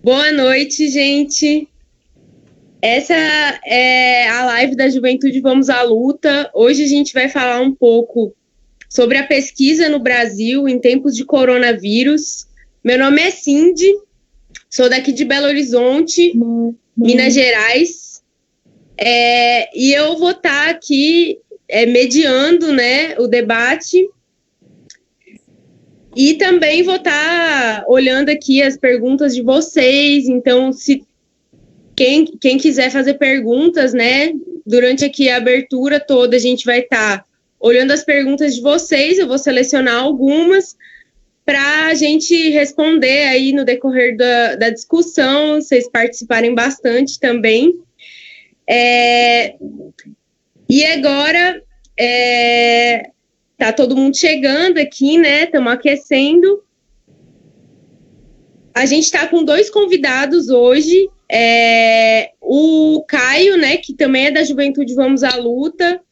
Boa noite, gente. Essa é a live da Juventude Vamos à Luta. Hoje a gente vai falar um pouco sobre a pesquisa no Brasil em tempos de coronavírus. Meu nome é Cindy, sou daqui de Belo Horizonte, Minas Gerais, e eu vou estar aqui mediando, né, o debate. E também vou estar olhando aqui as perguntas de vocês. Então, se quem quiser fazer perguntas, né, durante aqui a abertura toda, a gente vai estar olhando as perguntas de vocês. Eu vou selecionar algumas para a gente responder aí no decorrer da discussão, vocês participarem bastante também. E agora, tá todo mundo chegando aqui, né? Estamos aquecendo. A gente está com dois convidados hoje. O Caio, né, que também é da Juventude Vamos à Luta,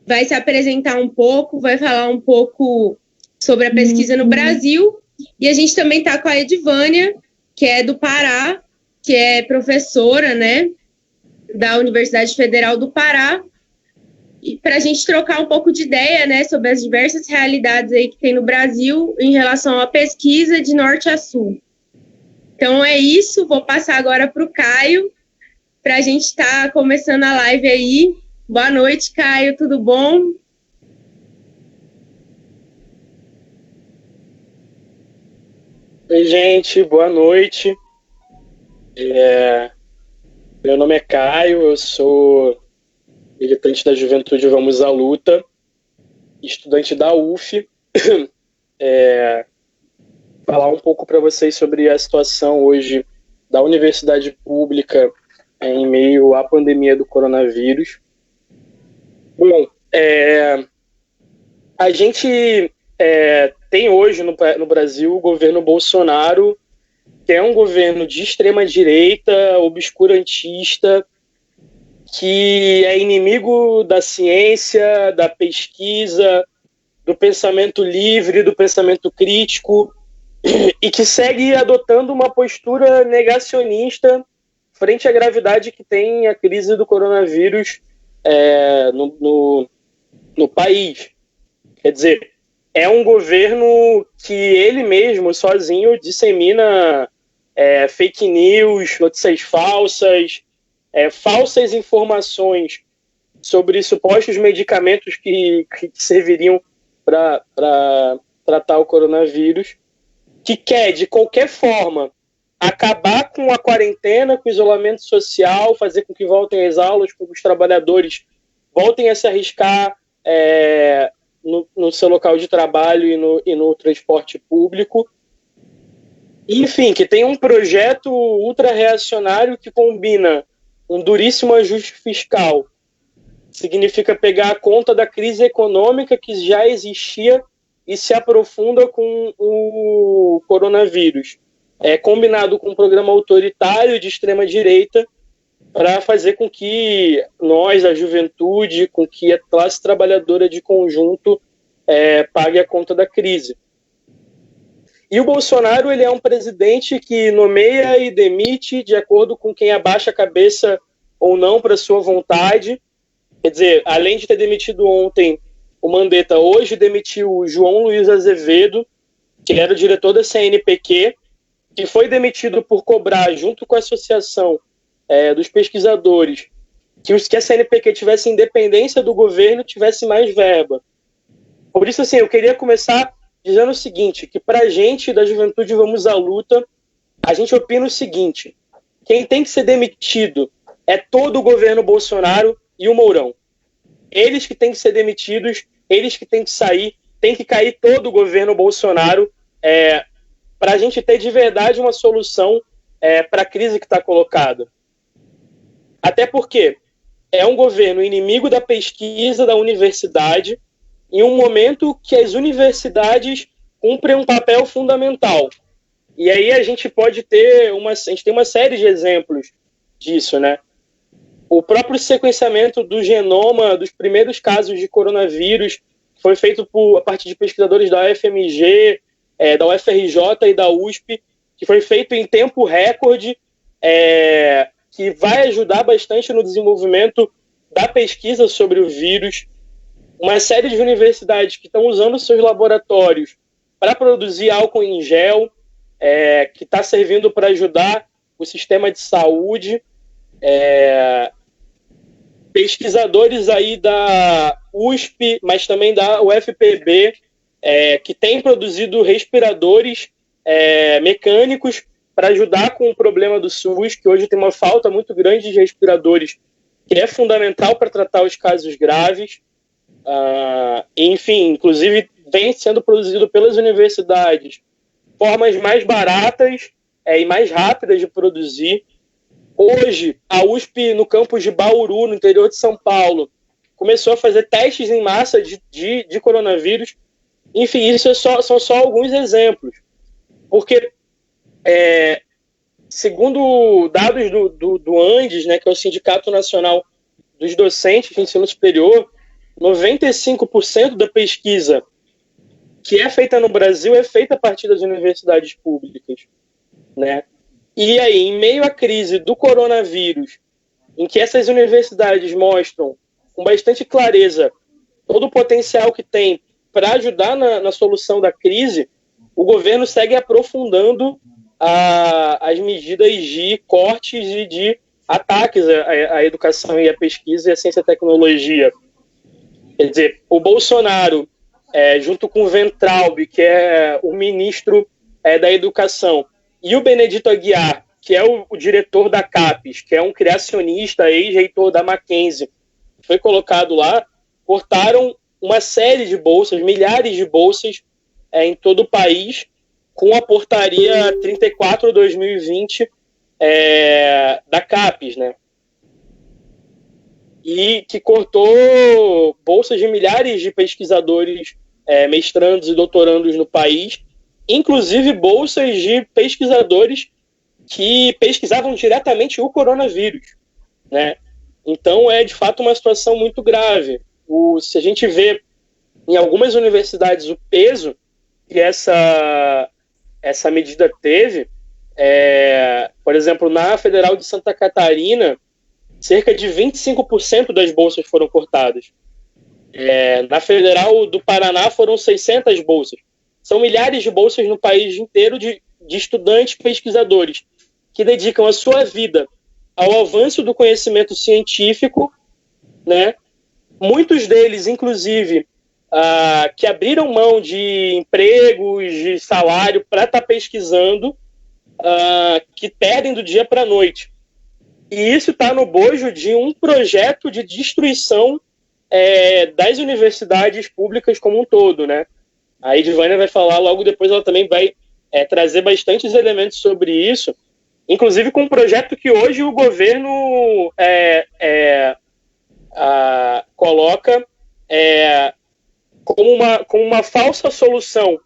vai se apresentar um pouco, vai falar um pouco sobre a pesquisa no Brasil. E a gente também está com a Edvânia, que é do Pará, que é professora, né, da Universidade Federal do Pará, e para a gente trocar um pouco de ideia, né, sobre as diversas realidades aí que tem no Brasil em relação à pesquisa de norte a sul. Então é isso, vou passar agora para o Caio, para a gente estar começando a live aí. Boa noite, Caio, tudo bom? Oi, gente, boa noite. Meu nome é Caio, eu sou militante da Juventude Vamos à Luta, estudante da UF. Falar um pouco para vocês sobre a situação hoje da universidade pública em meio à pandemia do coronavírus. Bom, a gente tem hoje no Brasil o governo Bolsonaro, que é um governo de extrema-direita, obscurantista, que é inimigo da ciência, da pesquisa, do pensamento livre, do pensamento crítico, e que segue adotando uma postura negacionista frente à gravidade que tem a crise do coronavírus no país. Quer dizer, é um governo que ele mesmo, sozinho, dissemina fake news, notícias falsas, falsas informações sobre supostos medicamentos que serviriam para tratar o coronavírus, que quer, de qualquer forma, acabar com a quarentena, com o isolamento social, fazer com que voltem às aulas, com que os trabalhadores voltem a se arriscar no seu local de trabalho e no transporte público. Enfim, que tem um projeto ultra-reacionário que combina um duríssimo ajuste fiscal, significa pegar a conta da crise econômica que já existia e se aprofunda com o coronavírus, combinado com um programa autoritário de extrema-direita para fazer com que nós, a juventude, com que a classe trabalhadora de conjunto pague a conta da crise. E o Bolsonaro, ele é um presidente que nomeia e demite de acordo com quem abaixa a cabeça ou não para sua vontade. Quer dizer, além de ter demitido ontem o Mandetta, hoje demitiu o João Luiz Azevedo, que era o diretor da CNPq, que foi demitido por cobrar, junto com a associação dos pesquisadores, que a CNPq tivesse independência do governo, tivesse mais verba. Por isso, assim, eu queria começar dizendo o seguinte, que para a gente da Juventude Vamos à Luta, a gente opina o seguinte: quem tem que ser demitido é todo o governo Bolsonaro e o Mourão. Eles que têm que ser demitidos, eles que têm que sair, tem que cair todo o governo Bolsonaro para a gente ter de verdade uma solução para a crise que está colocada. Até porque é um governo inimigo da pesquisa da universidade, em um momento que as universidades cumprem um papel fundamental. E aí a gente pode ter a gente tem uma série de exemplos disso, né? O próprio sequenciamento do genoma dos primeiros casos de coronavírus foi feito a partir de pesquisadores da UFMG, da UFRJ e da USP, que foi feito em tempo recorde, que vai ajudar bastante no desenvolvimento da pesquisa sobre o vírus. Uma série de universidades que estão usando seus laboratórios para produzir álcool em gel, que está servindo para ajudar o sistema de saúde. Pesquisadores aí da USP, mas também da UFPB, que têm produzido respiradores mecânicos para ajudar com o problema do SUS, que hoje tem uma falta muito grande de respiradores, que é fundamental para tratar os casos graves. Enfim, inclusive vem sendo produzido pelas universidades formas mais baratas e mais rápidas de produzir. Hoje, a USP, no campus de Bauru, no interior de São Paulo, começou a fazer testes em massa de coronavírus. Enfim, isso são só alguns exemplos. Porque, segundo dados do ANDES, né, que é o Sindicato Nacional dos Docentes de Ensino Superior, 95% da pesquisa que é feita no Brasil é feita a partir das universidades públicas, né? E aí, em meio à crise do coronavírus, em que essas universidades mostram com bastante clareza todo o potencial que tem para ajudar na solução da crise, o governo segue aprofundando as medidas de cortes e de ataques à educação e à pesquisa e à ciência e tecnologia. Quer dizer, o Bolsonaro, junto com o Weintraub, que é o ministro da Educação, e o Benedito Aguiar, que é o diretor da CAPES, que é um criacionista, ex-reitor da Mackenzie, que foi colocado lá, cortaram uma série de bolsas, milhares de bolsas em todo o país, com a portaria 34/2020 da CAPES, né? E que cortou bolsas de milhares de pesquisadores, mestrandos e doutorandos no país, inclusive bolsas de pesquisadores que pesquisavam diretamente o coronavírus, né? Então, de fato uma situação muito grave. Se a gente vê em algumas universidades o peso que essa medida teve, por exemplo, na Federal de Santa Catarina, cerca de 25% das bolsas foram cortadas. Na Federal do Paraná foram 600 bolsas. São milhares de bolsas no país inteiro de estudantes pesquisadores que dedicam a sua vida ao avanço do conhecimento científico, né? Muitos deles, inclusive, que abriram mão de empregos, de salário para estar pesquisando, que perdem do dia para a noite. E isso está no bojo de um projeto de destruição das universidades públicas como um todo, né? A Edvânia vai falar logo depois, ela também vai trazer bastantes elementos sobre isso, inclusive com um projeto que hoje o governo coloca como uma falsa solução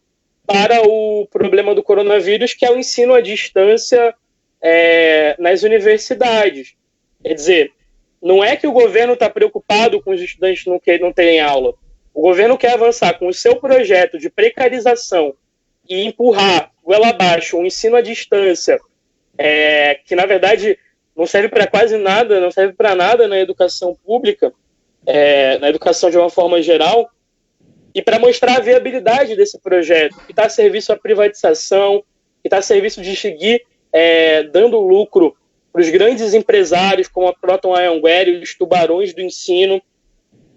para o problema do coronavírus, que é o ensino à distância nas universidades. Quer dizer, não é que o governo está preocupado com os estudantes não terem aula. O governo quer avançar com o seu projeto de precarização e empurrar goela abaixo um ensino à distância, que na verdade não serve para quase nada, não serve para nada na educação pública, na educação de uma forma geral, e para mostrar a viabilidade desse projeto, que está a serviço à privatização, que está a serviço de seguir dando lucro para os grandes empresários como a Proton Ironware e os tubarões do ensino,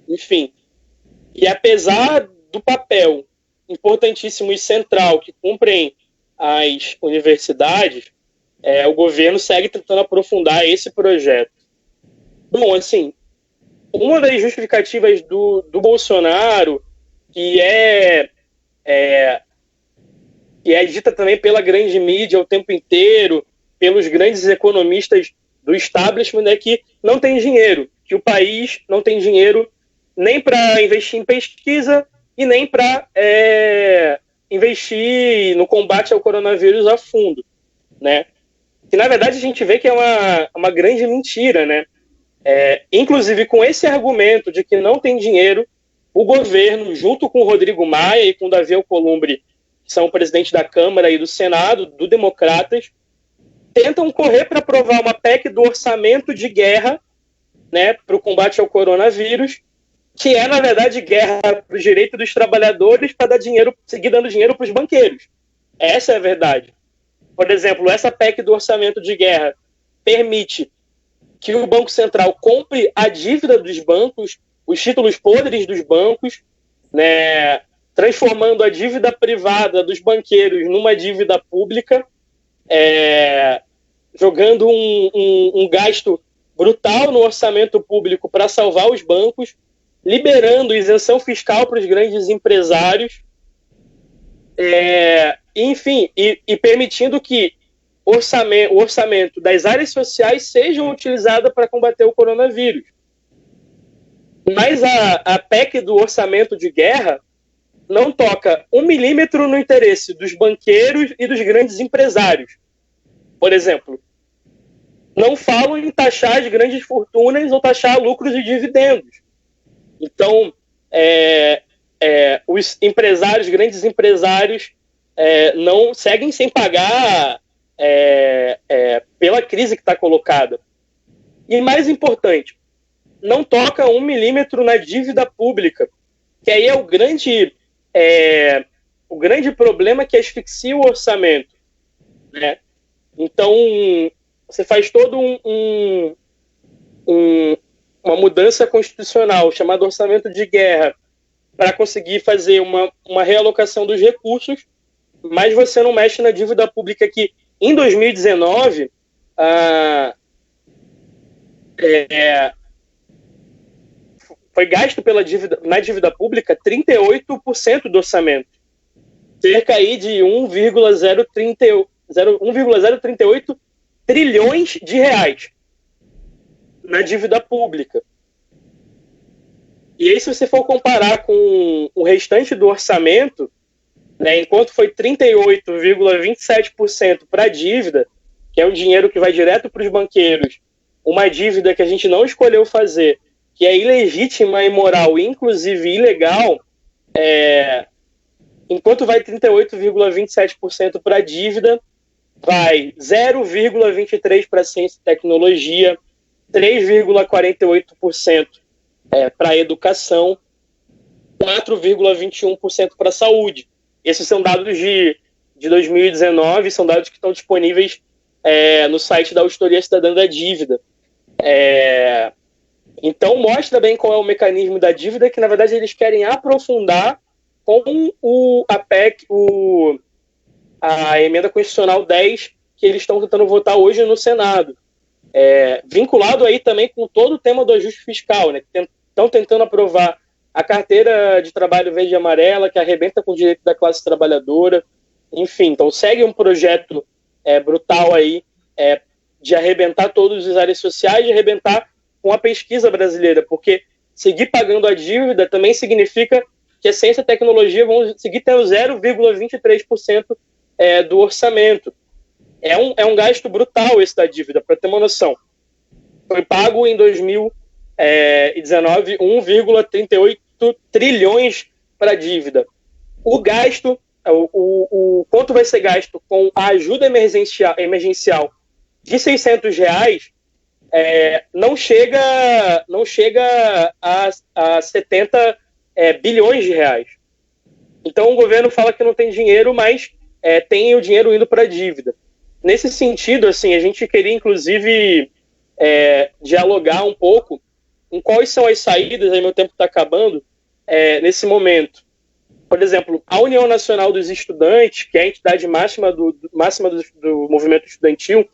enfim. E apesar do papel importantíssimo e central que cumprem as universidades, o governo segue tentando aprofundar esse projeto. Bom, assim, uma das justificativas do Bolsonaro, que é dita também pela grande mídia o tempo inteiro, pelos grandes economistas do establishment, é que não tem dinheiro, que o país não tem dinheiro nem para investir em pesquisa e nem para investir no combate ao coronavírus a fundo, né? Que, na verdade, a gente vê que é uma grande mentira, né? Inclusive, com esse argumento de que não tem dinheiro, o governo, junto com o Rodrigo Maia e com o Davi Alcolumbre, são o presidente da Câmara e do Senado, do Democratas, tentam correr para aprovar uma PEC do orçamento de guerra, né, para o combate ao coronavírus, que é, na verdade, guerra para o direito dos trabalhadores para dar dinheiro, seguir dando dinheiro para os banqueiros. Essa é a verdade. Por exemplo, essa PEC do orçamento de guerra permite que o Banco Central compre a dívida dos bancos, os títulos podres dos bancos, né, transformando a dívida privada dos banqueiros numa dívida pública, jogando um gasto brutal no orçamento público para salvar os bancos, liberando isenção fiscal para os grandes empresários, enfim, e permitindo que o orçamento das áreas sociais sejam utilizadas para combater o coronavírus. Mas a PEC do orçamento de guerra não toca 1 milímetro no interesse dos banqueiros e dos grandes empresários. Por exemplo, não falam em taxar as grandes fortunas ou taxar lucros e dividendos. Então, os empresários, grandes empresários, não seguem sem pagar pela crise que está colocada. E mais importante, não toca 1 milímetro na dívida pública, que aí é o grande problema que asfixia o orçamento, né? Então, você faz todo uma mudança constitucional chamada orçamento de guerra para conseguir fazer uma realocação dos recursos, mas você não mexe na dívida pública que, em 2019, foi gasto na dívida pública 38% do orçamento, cerca aí de 1,038 trilhões de reais na dívida pública. E aí, se você for comparar com o restante do orçamento, né, enquanto foi 38,27% para a dívida, que é um dinheiro que vai direto para os banqueiros, uma dívida que a gente não escolheu fazer, que é ilegítima, imoral e inclusive ilegal, enquanto vai 38,27% para a dívida, vai 0,23% para ciência e tecnologia, 3,48% para a educação, 4,21% para a saúde. Esses são dados de 2019, são dados que estão disponíveis no site da Auditoria Cidadã da Dívida. Então, mostra bem qual é o mecanismo da dívida, que, na verdade, eles querem aprofundar com a PEC, a Emenda Constitucional 10, que eles estão tentando votar hoje no Senado. Vinculado aí também com todo o tema do ajuste fiscal, né? Estão tentando aprovar a carteira de trabalho verde e amarela, que arrebenta com o direito da classe trabalhadora. Enfim, então segue um projeto brutal aí de arrebentar todas as áreas sociais, de arrebentar com a pesquisa brasileira, porque seguir pagando a dívida também significa que a ciência e a tecnologia vão seguir tendo 0,23% do orçamento. É um gasto brutal esse da dívida, para ter uma noção. Foi pago em 2019 1,38 trilhões para a dívida. O gasto, o quanto vai ser gasto com a ajuda emergencial de R$600, não chega a 70 bilhões de reais. Então o governo fala que não tem dinheiro, mas tem o dinheiro indo para a dívida. Nesse sentido, assim, a gente queria, inclusive, dialogar um pouco em quais são as saídas, aí meu tempo está acabando, nesse momento. Por exemplo, a União Nacional dos Estudantes, que é a entidade máxima do movimento estudantil,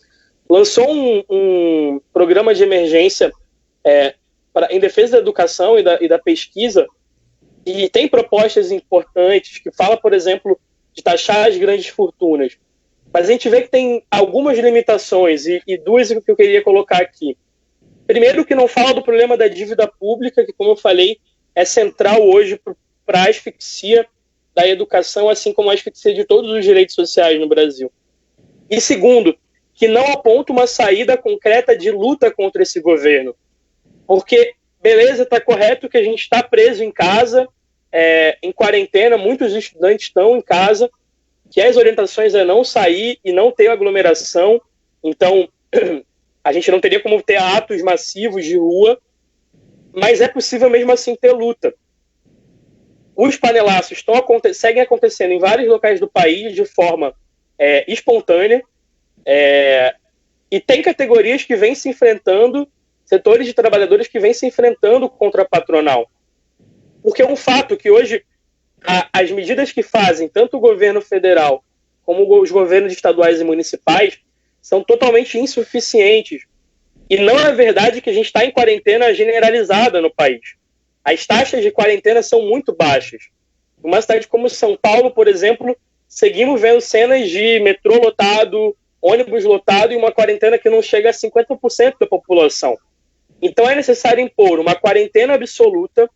lançou um programa de emergência em defesa da educação e da pesquisa, e tem propostas importantes que fala, por exemplo, de taxar as grandes fortunas. Mas a gente vê que tem algumas limitações, e duas que eu queria colocar aqui. Primeiro, que não fala do problema da dívida pública, que, como eu falei, é central hoje para a asfixia da educação, assim como a asfixia de todos os direitos sociais no Brasil. E segundo, que não aponta uma saída concreta de luta contra esse governo. Porque, beleza, está correto que a gente está preso em casa, em quarentena, muitos estudantes estão em casa, que as orientações é não sair e não ter aglomeração. Então, a gente não teria como ter atos massivos de rua, mas é possível mesmo assim ter luta. Os panelaços seguem acontecendo em vários locais do país de forma espontânea, e tem categorias que vêm se enfrentando, setores de trabalhadores que vêm se enfrentando contra a patronal. Porque é um fato que hoje as medidas que fazem tanto o governo federal como os governos estaduais e municipais são totalmente insuficientes. E não é verdade que a gente está em quarentena generalizada no país. As taxas de quarentena são muito baixas. Numa cidade como São Paulo, por exemplo, seguimos vendo cenas de metrô lotado, ônibus lotado e uma quarentena que não chega a 50% da população. Então é necessário impor uma quarentena absoluta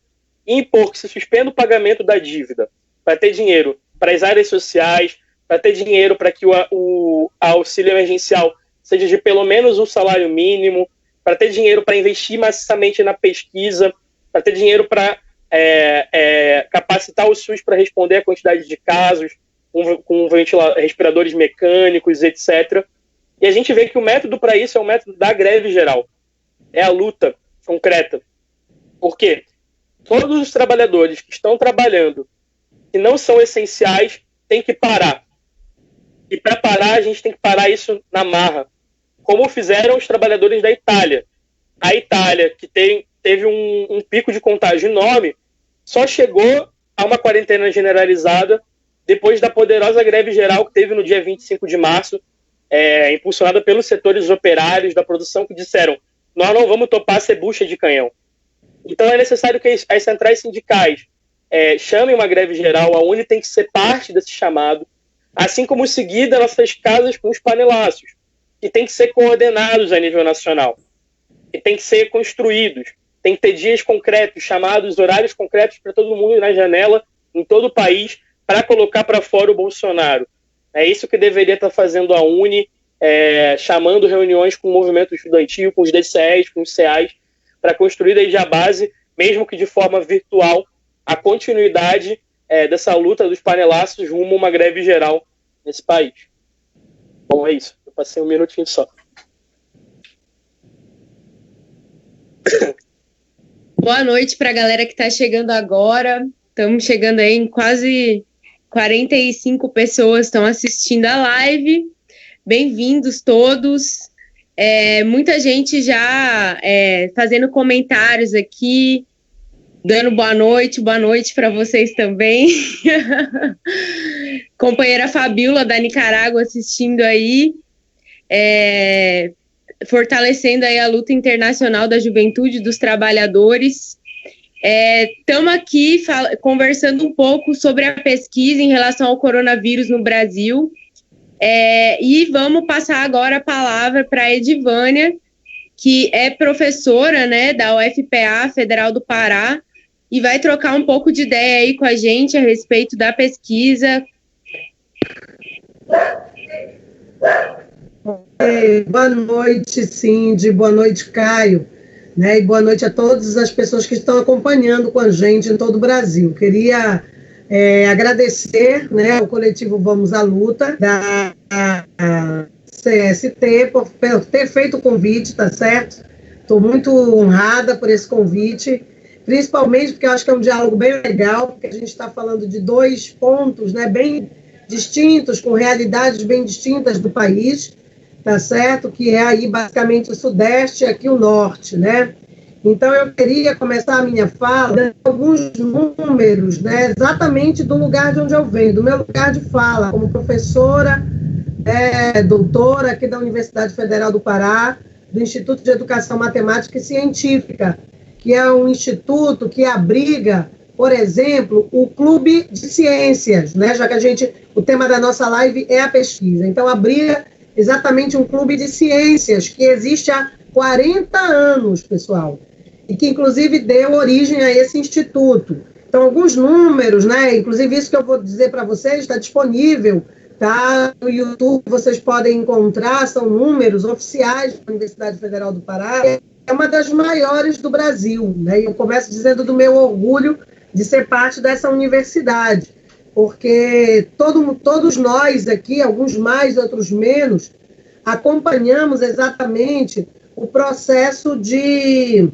e impor que se suspenda o pagamento da dívida para ter dinheiro para as áreas sociais, para ter dinheiro para que o auxílio emergencial seja de pelo menos um salário mínimo, para ter dinheiro para investir maciçamente na pesquisa, para ter dinheiro para capacitar o SUS para responder à quantidade de casos, com respiradores mecânicos, etc. E a gente vê que o método para isso é o método da greve geral. É a luta concreta. Por quê? Todos os trabalhadores que estão trabalhando que não são essenciais têm que parar. E para parar, a gente tem que parar isso na marra. Como fizeram os trabalhadores da Itália. A Itália, que teve um pico de contágio enorme, só chegou a uma quarentena generalizada depois da poderosa greve geral que teve no dia 25 de março, impulsionada pelos setores operários da produção, que disseram: nós não vamos topar ser bucha de canhão. Então é necessário que as centrais sindicais chamem uma greve geral. A UNE tem que ser parte desse chamado, assim como seguir das nossas casas com os panelaços, que tem que ser coordenados a nível nacional, que tem que ser construídos, tem que ter dias concretos, chamados, horários concretos para todo mundo ir na janela, em todo o país, para colocar para fora o Bolsonaro. É isso que deveria estar fazendo a UNE, chamando reuniões com o movimento estudantil, com os DCEs, com os CEAs, para construir desde a base, mesmo que de forma virtual, a continuidade dessa luta dos panelaços rumo a uma greve geral nesse país. Bom, é isso. Eu passei um minutinho só. Boa noite para a galera que está chegando agora. Estamos chegando aí em quase 45 pessoas estão assistindo a live. Bem-vindos todos. Muita gente já fazendo comentários aqui, dando boa noite para vocês também. Companheira Fabiola da Nicarágua assistindo aí, fortalecendo aí a luta internacional da juventude, dos trabalhadores. Estamos aqui conversando um pouco sobre a pesquisa em relação ao coronavírus no Brasil. E vamos passar agora a palavra para a Edivânia, que é professora, né, da UFPA Federal do Pará, e vai trocar um pouco de ideia aí com a gente a respeito da pesquisa. Boa noite, Cindy, boa noite, Caio, né, e boa noite a todas as pessoas que estão acompanhando com a gente em todo o Brasil. Queria agradecer, né, ao coletivo Vamos à Luta, da CST, por ter feito o convite, tá certo? Estou muito honrada por esse convite, principalmente porque eu acho que é um diálogo bem legal, porque a gente está falando de dois pontos, né, bem distintos, com realidades bem distintas do país, tá certo? Que é aí basicamente o Sudeste e aqui o Norte, né? Então eu queria começar a minha fala dando alguns números, né, exatamente do lugar de onde eu venho, do meu lugar de fala, como professora, doutora aqui da Universidade Federal do Pará, do Instituto de Educação Matemática e Científica, que é um instituto que abriga, por exemplo, o Clube de Ciências, né, já que o tema da nossa live é a pesquisa. Então, abriga exatamente um clube de ciências que existe há 40 anos, pessoal, e que, inclusive, deu origem a esse instituto. Então, alguns números, né, inclusive isso que eu vou dizer para vocês, está disponível, tá, no YouTube, vocês podem encontrar, são números oficiais da Universidade Federal do Pará, é uma das maiores do Brasil, né, e eu começo dizendo do meu orgulho de ser parte dessa universidade, porque todos nós aqui, alguns mais, outros menos, acompanhamos exatamente o processo de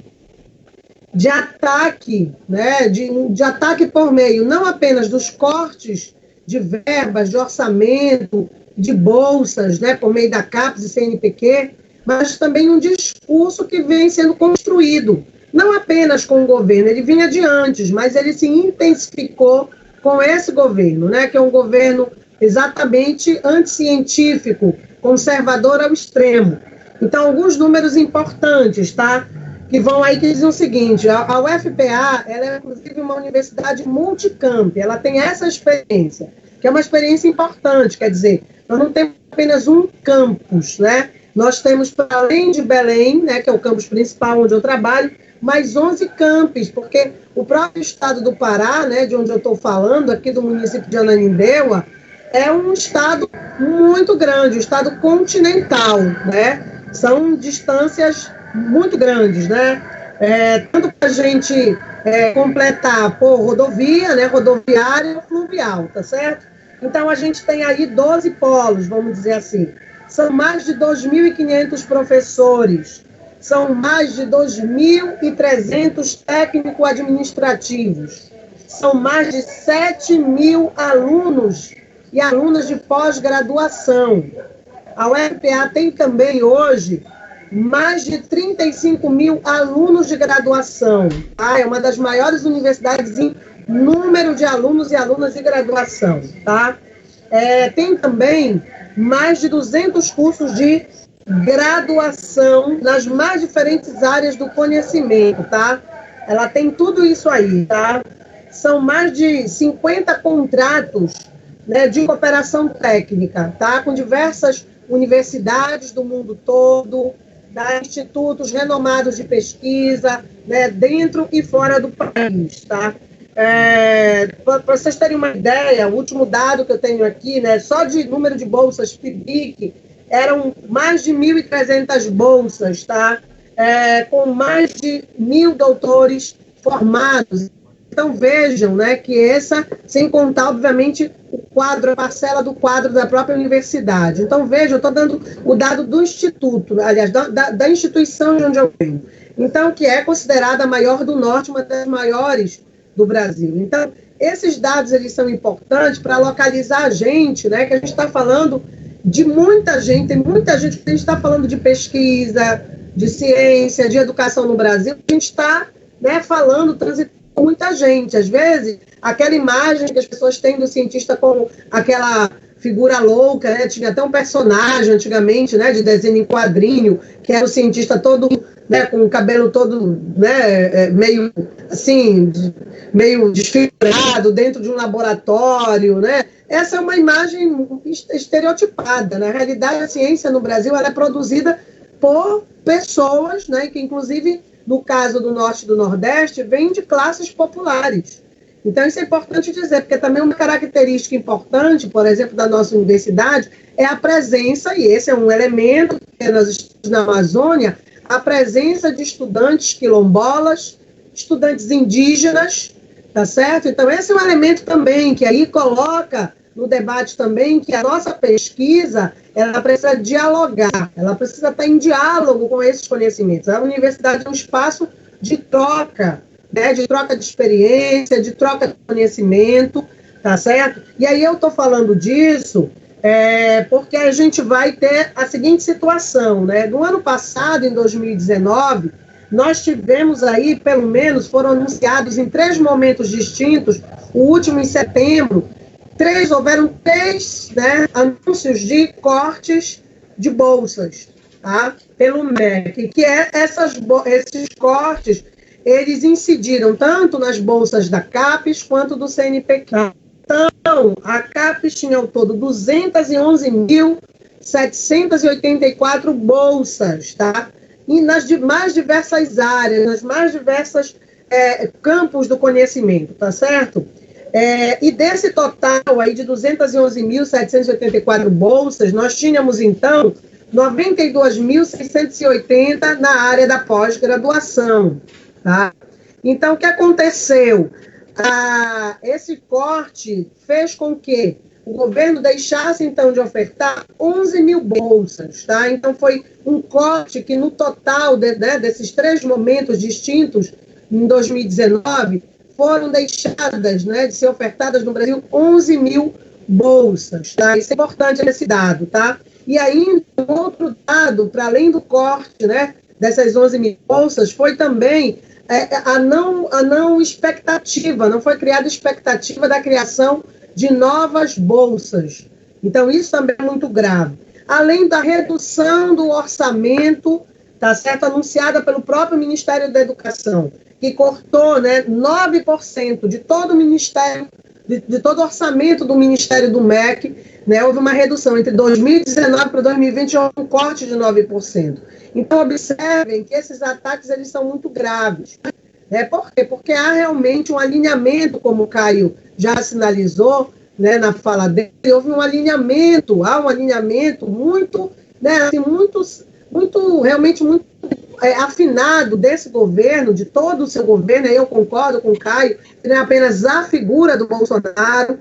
ataque, né, de ataque por meio não apenas dos cortes de verbas, de orçamento, de bolsas, né, por meio da CAPES e CNPq, mas também um discurso que vem sendo construído, não apenas com o governo, ele vinha de antes, mas ele se intensificou com esse governo, né, que é um governo exatamente anticientífico, conservador ao extremo. Então, alguns números importantes, tá? Que vão aí, que dizem o seguinte: a UFPA, ela é, inclusive, uma universidade multicamp, ela tem essa experiência, que é uma experiência importante, quer dizer, nós não temos apenas um campus, né? Nós temos, para além de Belém, né, que é o campus principal onde eu trabalho, mais 11 campos, porque o próprio estado do Pará, né, de onde eu estou falando, aqui do município de Ananindeua, é um estado muito grande, um estado continental, né? São distâncias muito grandes, né? Tanto para a gente completar por rodovia, né, rodoviária e fluvial, tá certo? Então, a gente tem aí 12 polos, vamos dizer assim. São mais de 2.500 professores, são mais de 2.300 técnico-administrativos, são mais de 7.000 alunos e alunas de pós-graduação. A UFPA tem também, hoje, mais de 35.000 alunos de graduação. Tá? É uma das maiores universidades em número de alunos e alunas de graduação. Tá? Tem também mais de 200 cursos de graduação nas mais diferentes áreas do conhecimento. Tá? Ela tem tudo isso aí. Tá? São mais de 50 contratos, né, de cooperação técnica, tá? Com diversas universidades do mundo todo, institutos renomados de pesquisa, né, dentro e fora do país, tá? Para vocês terem uma ideia, o último dado que eu tenho aqui, né, só de número de bolsas FIBIC, eram mais de 1.300 bolsas, tá? Com mais de 1.000 doutores formados. Então, vejam, né, que essa, sem contar, obviamente, o quadro, a parcela do quadro da própria universidade. Então, vejam, eu estou dando o dado do instituto, aliás, da instituição de onde eu venho. Então, que é considerada a maior do Norte, uma das maiores do Brasil. Então, esses dados, eles são importantes para localizar a gente, né, que a gente está falando de muita gente, tem muita gente que a gente está falando de pesquisa, de ciência, de educação no Brasil, a gente está, né, falando, transitando muita gente. Às vezes, aquela imagem que as pessoas têm do cientista como aquela figura louca, né? Tinha até um personagem antigamente, né, de desenho em quadrinho, que era o cientista todo, né, com o cabelo todo, né, meio assim, meio desfigurado dentro de um laboratório, né? Essa é uma imagem estereotipada. Na realidade, a ciência no Brasil, ela é produzida por pessoas, né, que inclusive, no caso do Norte e do Nordeste, vem de classes populares. Então, isso é importante dizer, porque também uma característica importante, por exemplo, da nossa universidade, é a presença, e esse é um elemento que nós estamos na Amazônia, a presença de estudantes quilombolas, estudantes indígenas, tá certo? Então, esse é um elemento também que aí coloca no debate também que a nossa pesquisa, ela precisa dialogar, ela precisa estar em diálogo com esses conhecimentos. A universidade é um espaço de troca, né, de troca de experiência, de troca de conhecimento, tá certo? E aí eu estou falando disso porque a gente vai ter a seguinte situação, né? No ano passado, em 2019, nós tivemos aí, pelo menos, foram anunciados em 3 momentos distintos, o último em setembro, houveram três, né, anúncios de cortes de bolsas, tá? Pelo MEC, que esses cortes, eles incidiram tanto nas bolsas da CAPES quanto do CNPq. Então, a CAPES tinha ao todo 211.784 bolsas, tá? E nas mais diversas áreas, nas mais diversas campos do conhecimento, tá certo? E desse total aí de 211.784 bolsas, nós tínhamos, então, 92.680 na área da pós-graduação. Tá? Então, o que aconteceu? esse corte fez com que o governo deixasse, então, de ofertar 11 mil bolsas, tá? Então, foi um corte que, no total desses 3 momentos distintos, em 2019, foram deixadas, de ser ofertadas no Brasil 11 mil bolsas, tá? Isso é importante esse dado, tá? E ainda, outro dado, para além do corte, dessas 11 mil bolsas, foi também a não expectativa, não foi criada expectativa da criação de novas bolsas. Então, isso também é muito grave. Além da redução do orçamento, tá certo, anunciada pelo próprio Ministério da Educação, que cortou 9% de todo o Ministério, de todo o orçamento do Ministério do MEC, houve uma redução entre 2019 para 2020, houve um corte de 9%. Então, observem que esses ataques eles são muito graves. Por quê? Porque há realmente um alinhamento, como o Caio já sinalizou, na fala dele, houve um alinhamento, há um alinhamento muito, realmente muito afinado desse governo, de todo o seu governo. Eu concordo com o Caio, que não é apenas a figura do Bolsonaro,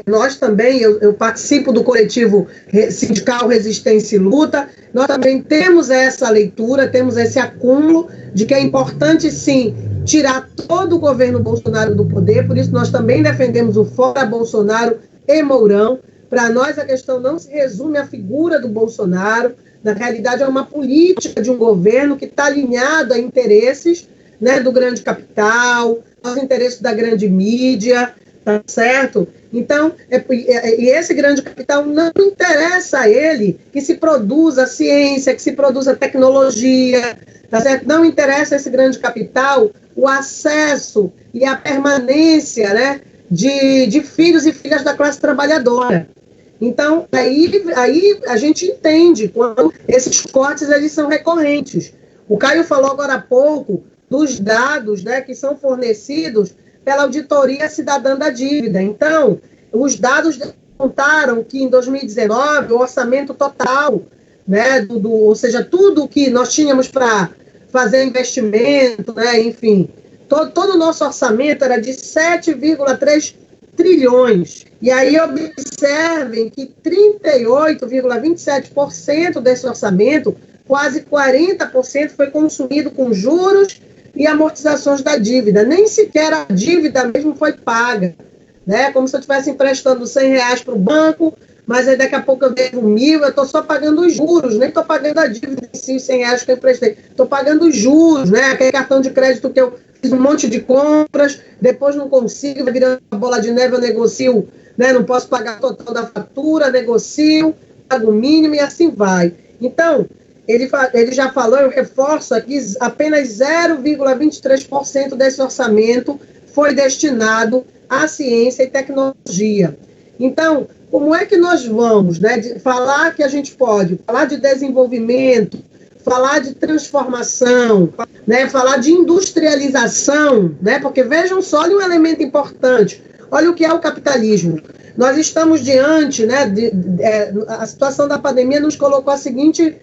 nós também, eu participo do coletivo sindical Resistência e Luta, nós também temos essa leitura, temos esse acúmulo de que é importante, sim, tirar todo o governo Bolsonaro do poder, por isso nós também defendemos o fora Bolsonaro e Mourão. Para nós a questão não se resume à figura do Bolsonaro, na realidade é uma política de um governo que está alinhado a interesses do grande capital, aos interesses da grande mídia, tá certo? Então, e esse grande capital não interessa a ele que se produza ciência, que se produza tecnologia, tá certo? Não interessa a esse grande capital o acesso e a permanência, de filhos e filhas da classe trabalhadora. Então, aí a gente entende quando esses cortes eles são recorrentes. O Caio falou agora há pouco dos dados, que são fornecidos pela Auditoria Cidadã da Dívida. Então, os dados apontaram que em 2019 o orçamento total, ou seja, tudo que nós tínhamos para fazer investimento, enfim, todo o nosso orçamento era de 7,3 trilhões. E aí observem que 38,27% desse orçamento, quase 40%, foi consumido com juros e amortizações da dívida. Nem sequer a dívida mesmo foi paga, como se eu estivesse emprestando R$100 para o banco, mas aí daqui a pouco eu devo 1.000, eu estou só pagando os juros, nem estou pagando a dívida em si, os R$100 que eu emprestei. Estou pagando os juros, aquele cartão de crédito que eu fiz um monte de compras, depois não consigo, vai virando uma bola de neve, eu negocio, não posso pagar o total da fatura, negocio, pago o mínimo e assim vai. Então, ele já falou, eu reforço aqui, apenas 0,23% desse orçamento foi destinado à ciência e tecnologia. Então, como é que nós vamos falar que a gente pode falar de desenvolvimento, falar de transformação, falar de industrialização, porque vejam só, olha um elemento importante, olha o que é o capitalismo. Nós estamos diante, a situação da pandemia nos colocou a seguinte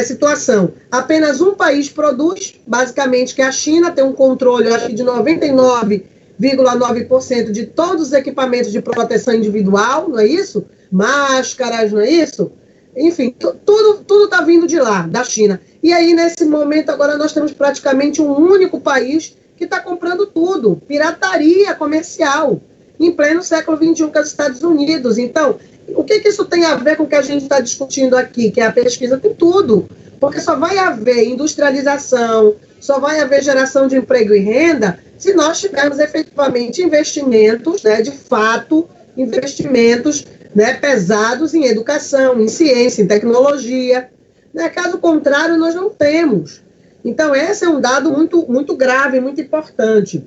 situação. Apenas um país produz, basicamente, que a China tem um controle, eu acho que de 99,9% de todos os equipamentos de proteção individual, não é isso? Máscaras, não é isso? Enfim, tudo está vindo de lá, da China. E aí, nesse momento, agora nós temos praticamente um único país que está comprando tudo. Pirataria comercial, em pleno século XXI, que é os Estados Unidos. Então, o que isso tem a ver com o que a gente está discutindo aqui, que é a pesquisa? Tem tudo. Porque só vai haver industrialização, só vai haver geração de emprego e renda se nós tivermos efetivamente investimentos, de fato, investimentos pesados em educação, em ciência, em tecnologia. Caso contrário, nós não temos. Então, esse é um dado muito, muito grave, muito importante.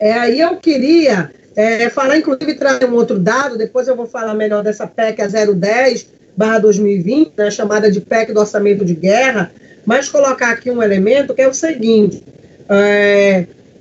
Aí eu queria falar, inclusive, trazer um outro dado, depois eu vou falar melhor dessa PEC a 010/2020, chamada de PEC do Orçamento de Guerra, mas colocar aqui um elemento que é o seguinte,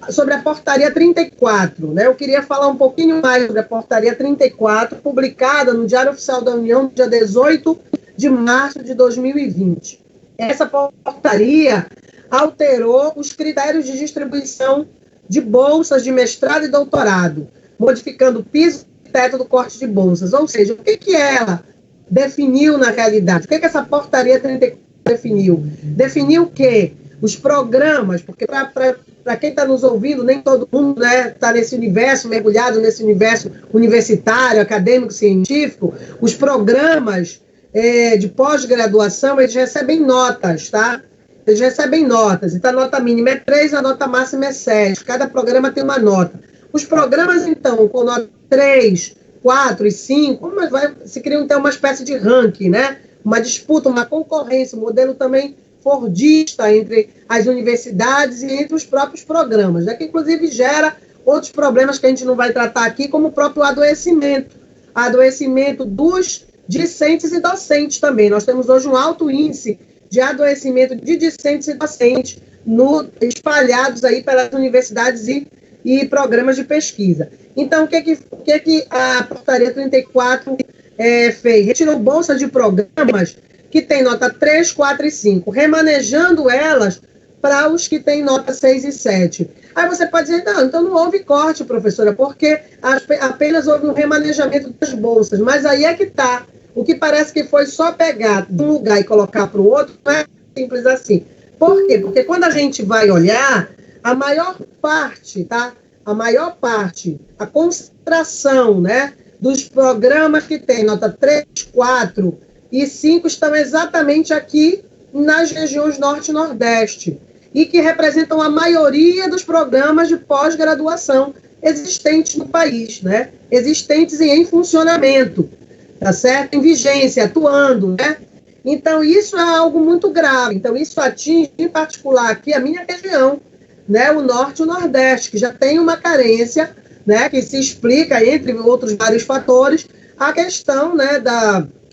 sobre a Portaria 34. Eu queria falar um pouquinho mais sobre a Portaria 34, publicada no Diário Oficial da União, no dia 18 de março de 2020. Essa portaria alterou os critérios de distribuição de bolsas de mestrado e doutorado, modificando o piso e teto do corte de bolsas. Ou seja, o que ela definiu na realidade? O que essa portaria 34 definiu? Definiu que os programas, porque para quem está nos ouvindo, nem todo mundo está nesse universo, mergulhado nesse universo universitário, acadêmico, científico, os programas de pós-graduação, eles recebem notas, tá? Eles recebem notas. Então, a nota mínima é 3, a nota máxima é 7. Cada programa tem uma nota. Os programas, então, com nota 3, 4 e 5, se cria então uma espécie de ranking, né? Uma disputa, uma concorrência, um modelo também fordista entre as universidades e entre os próprios programas, né? Que inclusive gera outros problemas que a gente não vai tratar aqui, como o próprio adoecimento dos discentes e docentes também. Nós temos hoje um alto índice de adoecimento de discentes e docentes espalhados aí pelas universidades e programas de pesquisa. Então, o que a portaria 34 fez? Retirou bolsas de programas que têm nota 3, 4 e 5, remanejando elas para os que têm nota 6 e 7. Aí você pode dizer, não, então não houve corte, professora, porque apenas houve um remanejamento das bolsas. Mas aí é que está. O que parece que foi só pegar de um lugar e colocar para o outro, não é simples assim. Por quê? Porque quando a gente vai olhar, a maior parte, a concentração, né, dos programas que tem nota 3, 4 e 5 estão exatamente aqui nas regiões Norte e Nordeste, e que representam a maioria dos programas de pós-graduação existentes no país, né? Existentes e em funcionamento, tá certo? Em vigência, atuando, né? Então, isso é algo muito grave. Então, isso atinge, em particular, aqui a minha região, né? O Norte e o Nordeste, que já tem uma carência, né? Que se explica, entre outros vários fatores, a questão, né?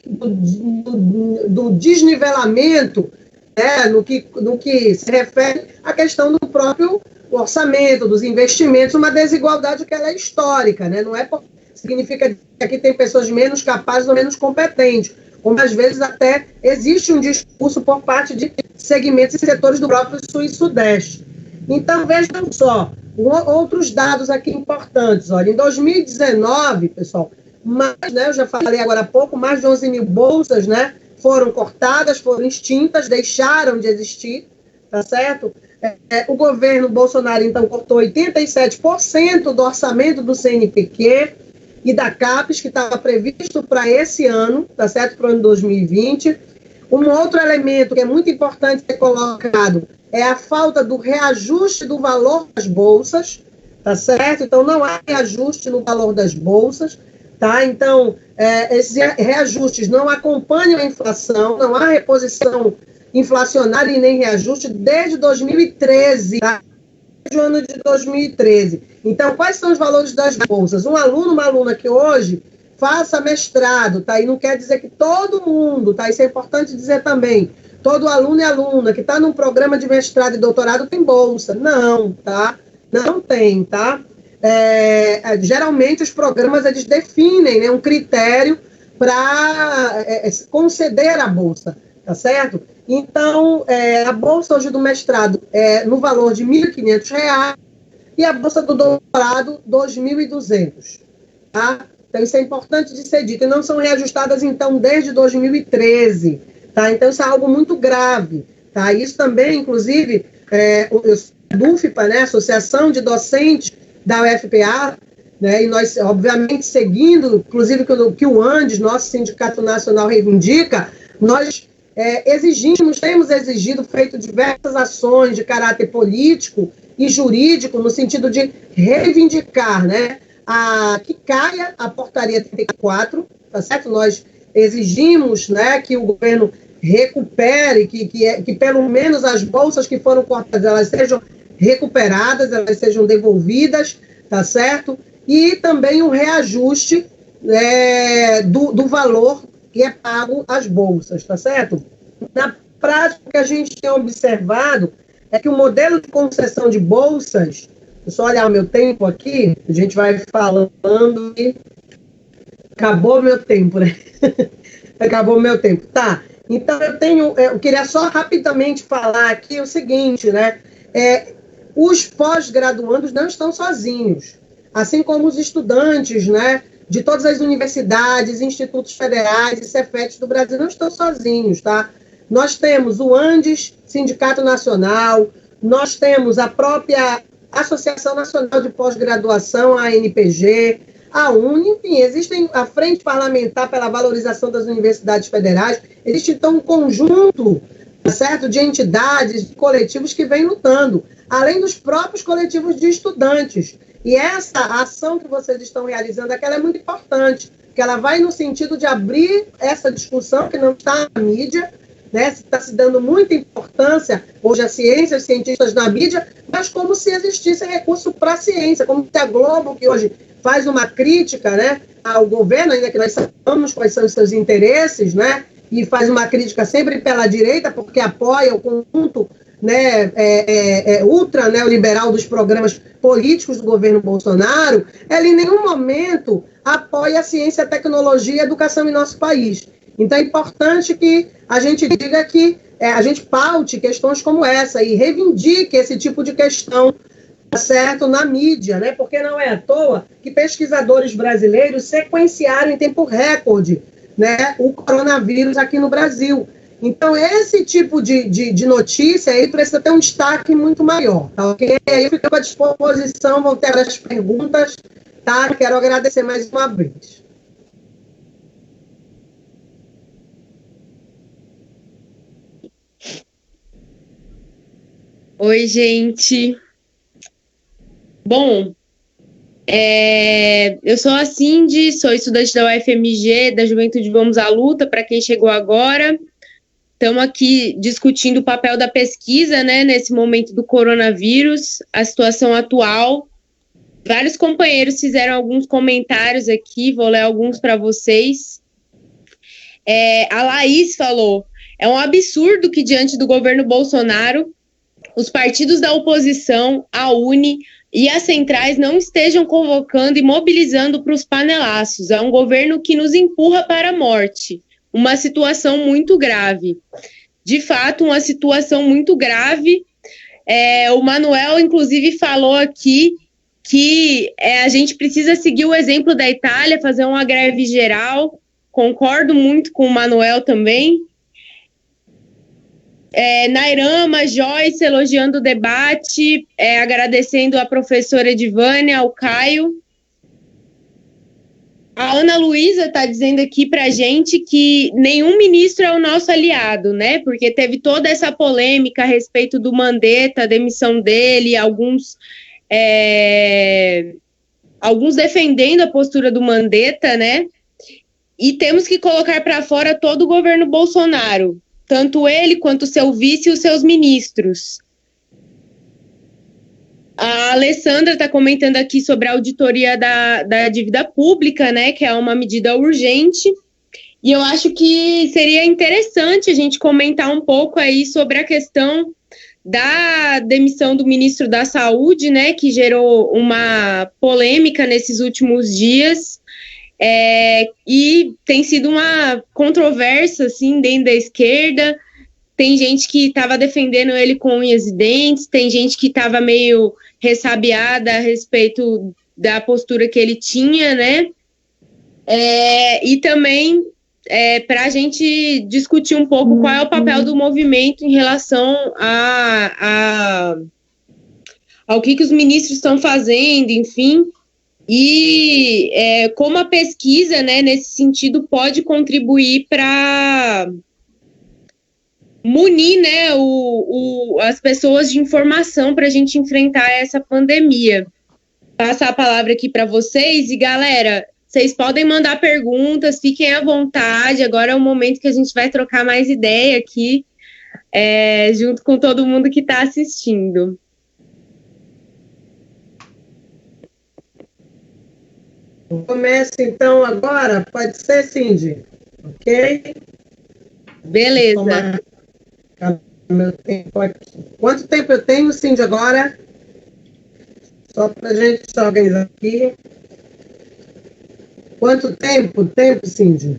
Do desnivelamento, né? no que se refere à questão do próprio orçamento, dos investimentos, uma desigualdade que ela é histórica, né? Não é significa que aqui tem pessoas menos capazes ou menos competentes, como às vezes até existe um discurso por parte de segmentos e setores do próprio Sul e Sudeste. Então, vejam só, outros dados aqui importantes. Olha, em 2019, pessoal, eu já falei agora há pouco, mais de 11 mil bolsas, né, foram cortadas, foram extintas, deixaram de existir, tá certo? O governo Bolsonaro, então, cortou 87% do orçamento do CNPq e da CAPES, que estava previsto para esse ano, tá certo? Para o ano 2020. Um outro elemento que é muito importante ser colocado é a falta do reajuste do valor das bolsas, tá certo? Então, não há reajuste no valor das bolsas, tá? Então, esses reajustes não acompanham a inflação, não há reposição inflacionária e nem reajuste desde 2013, tá? Desde o ano de 2013. Então, quais são os valores das bolsas? Um aluno, uma aluna que hoje faça mestrado, tá? E não quer dizer que todo mundo, tá? Isso é importante dizer também. Todo aluno e aluna que está num programa de mestrado e doutorado tem bolsa. Não, tá? Não tem, tá? Geralmente os programas eles definem, né, um critério para conceder a bolsa, tá certo? Então, a bolsa hoje do mestrado é no valor de R$ 1.500 e a bolsa do doutorado R$ 2.200, tá? Então, isso é importante de ser dito. E não são reajustadas, então, desde 2013, tá? Então, isso é algo muito grave, tá? Isso também, inclusive, a DUFPA, né, Associação de Docentes da UFPA, né, e nós, obviamente, seguindo, inclusive, o que o ANDES, nosso Sindicato Nacional, reivindica, nós temos exigido, feito diversas ações de caráter político e jurídico, no sentido de reivindicar, né, que caia a portaria 34, tá certo? Nós exigimos, né, que o governo recupere, que pelo menos as bolsas que foram cortadas, elas sejam recuperadas, elas sejam devolvidas, tá certo? E também o reajuste do valor que é pago às bolsas, tá certo? Na prática, o que a gente tem observado é que o modelo de concessão de bolsas, deixa eu só olhar o meu tempo aqui, a gente vai falando e acabou o meu tempo, né? Acabou o meu tempo, tá? Então, eu queria só rapidamente falar aqui o seguinte, né? os pós-graduandos não estão sozinhos, assim como os estudantes, né, de todas as universidades, institutos federais e Cefetes do Brasil não estão sozinhos, tá? Nós temos o Andes, Sindicato Nacional, nós temos a própria Associação Nacional de Pós-Graduação, a ANPG, a UNE, enfim, existem a Frente Parlamentar pela Valorização das Universidades Federais, existe então um conjunto, certo, de entidades, de coletivos que vêm lutando, além dos próprios coletivos de estudantes. E essa ação que vocês estão realizando aqui, ela é muito importante, porque ela vai no sentido de abrir essa discussão que não está na mídia, né? Está se dando muita importância hoje à ciência, aos cientistas na mídia, mas como se existisse recurso para a ciência, como se a Globo, que hoje faz uma crítica, né, ao governo, ainda que nós sabemos quais são os seus interesses, né, e faz uma crítica sempre pela direita, porque apoia o conjunto, né, ultra neoliberal dos programas políticos do governo Bolsonaro, ela em nenhum momento apoia a ciência, a tecnologia e a educação em nosso país. Então é importante que a gente diga que a gente paute questões como essa e reivindique esse tipo de questão, tá certo, na mídia, né? Porque não é à toa que pesquisadores brasileiros sequenciaram em tempo recorde, né, o coronavírus aqui no Brasil. Então, esse tipo de notícia aí precisa ter um destaque muito maior, tá ok? Aí eu fico à disposição, vou ter as perguntas, tá? Quero agradecer mais uma vez. Oi, gente. Bom, eu sou a Cindy, sou estudante da UFMG, da Juventude Vamos à Luta, para quem chegou agora. Estamos aqui discutindo o papel da pesquisa, né, nesse momento do coronavírus, a situação atual. Vários companheiros fizeram alguns comentários aqui, vou ler alguns para vocês. A Laís falou, é um absurdo que diante do governo Bolsonaro, os partidos da oposição, a UNE e as centrais não estejam convocando e mobilizando para os panelaços. É um governo que nos empurra para a morte. Uma situação muito grave. De fato, uma situação muito grave. O Manuel, inclusive, falou aqui que a gente precisa seguir o exemplo da Itália, fazer uma greve geral. Concordo muito com o Manuel também. Nairama, Joyce, elogiando o debate, agradecendo a professora Edivânia, ao Caio. A Ana Luísa está dizendo aqui para a gente que nenhum ministro é o nosso aliado, né? Porque teve toda essa polêmica a respeito do Mandetta, a demissão dele, alguns defendendo a postura do Mandetta, né? E temos que colocar para fora todo o governo Bolsonaro, tanto ele quanto o seu vice e os seus ministros. A Alessandra está comentando aqui sobre a auditoria da dívida pública, né, que é uma medida urgente, e eu acho que seria interessante a gente comentar um pouco aí sobre a questão da demissão do ministro da Saúde, né, que gerou uma polêmica nesses últimos dias, e tem sido uma controvérsia, assim, dentro da esquerda. Tem gente que estava defendendo ele com unhas e dentes, tem gente que estava meio ressabiada a respeito da postura que ele tinha, né? E também para a gente discutir um pouco qual é o papel do movimento em relação ao que os ministros estão fazendo, enfim, e como a pesquisa, né, nesse sentido, pode contribuir para munir, né, as pessoas de informação para a gente enfrentar essa pandemia. Passar a palavra aqui para vocês e, galera, vocês podem mandar perguntas, fiquem à vontade, agora é o momento que a gente vai trocar mais ideia aqui, junto com todo mundo que está assistindo. Começa então agora, pode ser, Cindy? Ok? Beleza. Meu tempo aqui. Quanto tempo eu tenho, Cindy, agora? Só para a gente se organizar aqui. Quanto tempo, Cindy?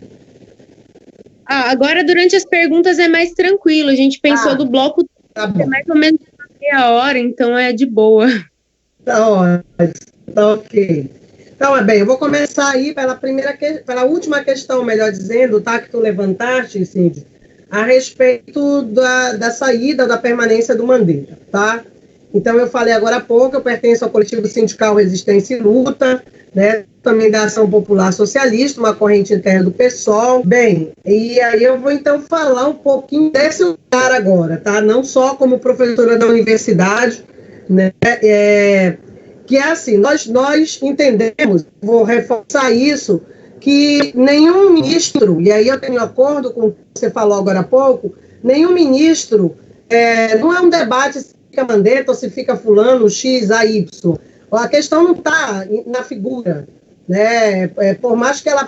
Agora, durante as perguntas, é mais tranquilo. A gente pensou do bloco tá bom. mais ou menos meia hora, então é de boa. Tá ótimo, tá ok. Então, bem, eu vou começar aí pela última questão, melhor dizendo, tá, que tu levantaste, Cindy, a respeito da saída, da permanência do Mandetta, tá? Então, eu falei agora há pouco, eu pertenço ao coletivo sindical Resistência e Luta, né, também da Ação Popular Socialista, uma corrente interna do PSOL. Bem, e aí eu vou então falar um pouquinho desse lugar agora, tá? Não só como professora da universidade, né, que é assim, nós entendemos, vou reforçar isso, que nenhum ministro, e aí eu tenho acordo com o que você falou agora há pouco, nenhum ministro, não é um debate se fica Mandetta ou se fica fulano, X, A, Y. A questão não está na figura, né? Por mais que ela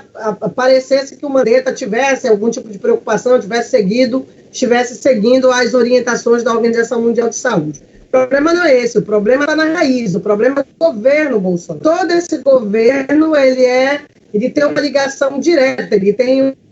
parecesse que o Mandetta tivesse algum tipo de preocupação, estivesse seguindo as orientações da Organização Mundial de Saúde. O problema não é esse, o problema está na raiz, o problema é do governo Bolsonaro. Todo esse governo, ele tem uma ligação direta, ele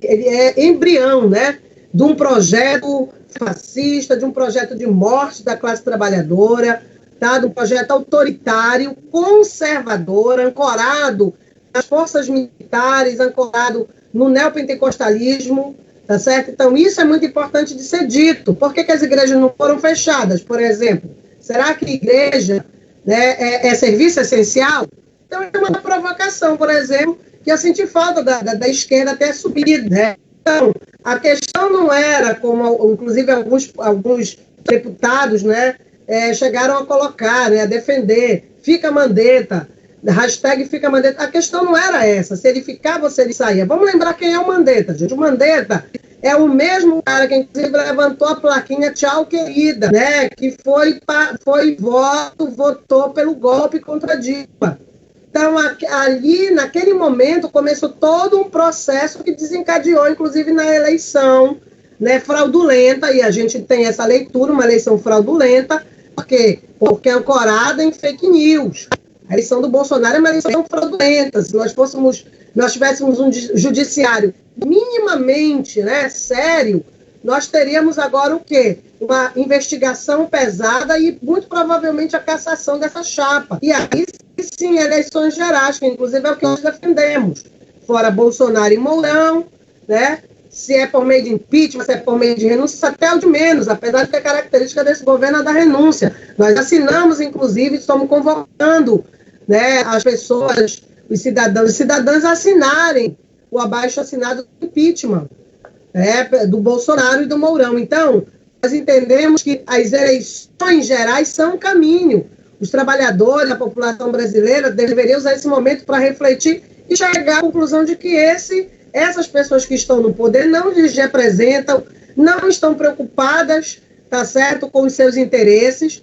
é embrião, né, de um projeto fascista, de um projeto de morte da classe trabalhadora, tá, de um projeto autoritário, conservador, ancorado nas forças militares, ancorado no neopentecostalismo, tá certo? Então, isso é muito importante de ser dito. Por que as igrejas não foram fechadas, por exemplo? Será que igreja, né, é serviço essencial? Então, é uma provocação, por exemplo, que eu senti falta da esquerda ter subido, né? Então, a questão não era, como inclusive alguns deputados, né, chegaram a colocar, né, a defender, fica Mandetta, hashtag fica Mandetta. A questão não era essa, se ele ficava ou se ele saía. Vamos lembrar quem é o Mandetta, gente. O Mandetta é o mesmo cara que, inclusive, levantou a plaquinha tchau, querida, né? Que votou pelo golpe contra Dilma. Então, ali, naquele momento, começou todo um processo que desencadeou, inclusive, na eleição, né, fraudulenta, e a gente tem essa leitura, uma eleição fraudulenta, porque é ancorada em fake news. A eleição do Bolsonaro é uma eleição fraudulenta. Se nós tivéssemos um judiciário minimamente, né, sério, nós teríamos agora o quê? Uma investigação pesada e, muito provavelmente, a cassação dessa chapa. E aí, sim, eleições gerais, que inclusive é o que nós defendemos. Fora Bolsonaro e Mourão, né? Se é por meio de impeachment, se é por meio de renúncia, até o de menos, apesar de que a característica desse governo é da renúncia. Nós assinamos, inclusive, estamos convocando, né, as pessoas, os cidadãos a assinarem o abaixo-assinado do impeachment, do Bolsonaro e do Mourão. Então, nós entendemos que as eleições gerais são um caminho. Os trabalhadores, a população brasileira deveriam usar esse momento para refletir e chegar à conclusão de que essas pessoas que estão no poder não lhes representam, não estão preocupadas, tá certo, com os seus interesses.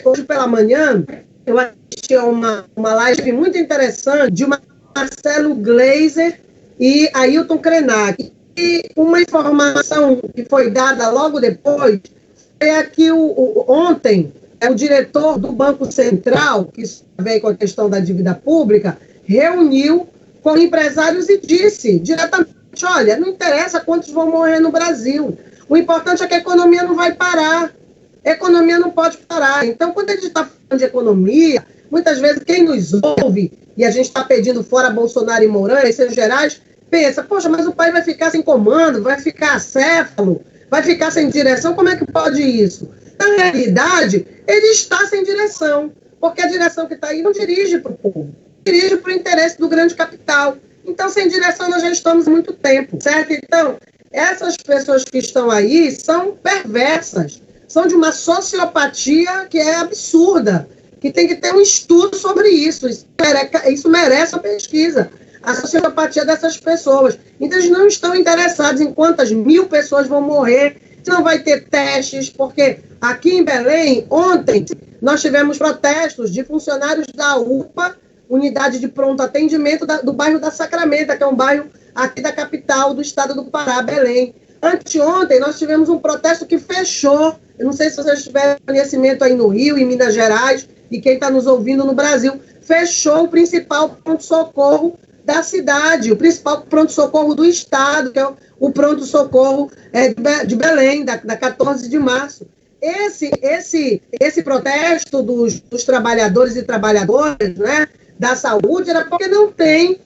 Hoje pela manhã, eu assisti a uma live muito interessante de Marcelo Gleiser e Ailton Krenak. E uma informação que foi dada logo depois é que ontem o diretor do Banco Central, que veio com a questão da dívida pública, reuniu com empresários e disse diretamente, olha, não interessa quantos vão morrer no Brasil, o importante é que a economia não vai parar, a economia não pode parar. Então, quando a gente está falando de economia, muitas vezes quem nos ouve, e a gente está pedindo fora Bolsonaro e Mourão, esses gerais, pensa, poxa, mas o país vai ficar sem comando, vai ficar acéfalo, vai ficar sem direção, como é que pode isso? Na realidade, ele está sem direção, porque a direção que está aí não dirige para o povo, dirige para o interesse do grande capital. Então, sem direção, nós já estamos há muito tempo, certo? Então, essas pessoas que estão aí são perversas, são de uma sociopatia que é absurda, que tem que ter um estudo sobre isso. Isso merece uma pesquisa, a sociopatia dessas pessoas. Então, eles não estão interessados em quantas mil pessoas vão morrer, se não vai ter testes, porque aqui em Belém, ontem, nós tivemos protestos de funcionários da UPA, Unidade de Pronto Atendimento do bairro da Sacramento, que é um bairro aqui da capital do estado do Pará, Belém. Anteontem, nós tivemos um protesto que fechou. Eu não sei se vocês tiveram conhecimento aí no Rio, em Minas Gerais, e quem está nos ouvindo no Brasil, fechou o principal pronto-socorro da cidade, o principal pronto-socorro do estado, que é o pronto-socorro de Belém, da 14 de março. esse protesto dos trabalhadores e trabalhadoras, né, da saúde era porque não tem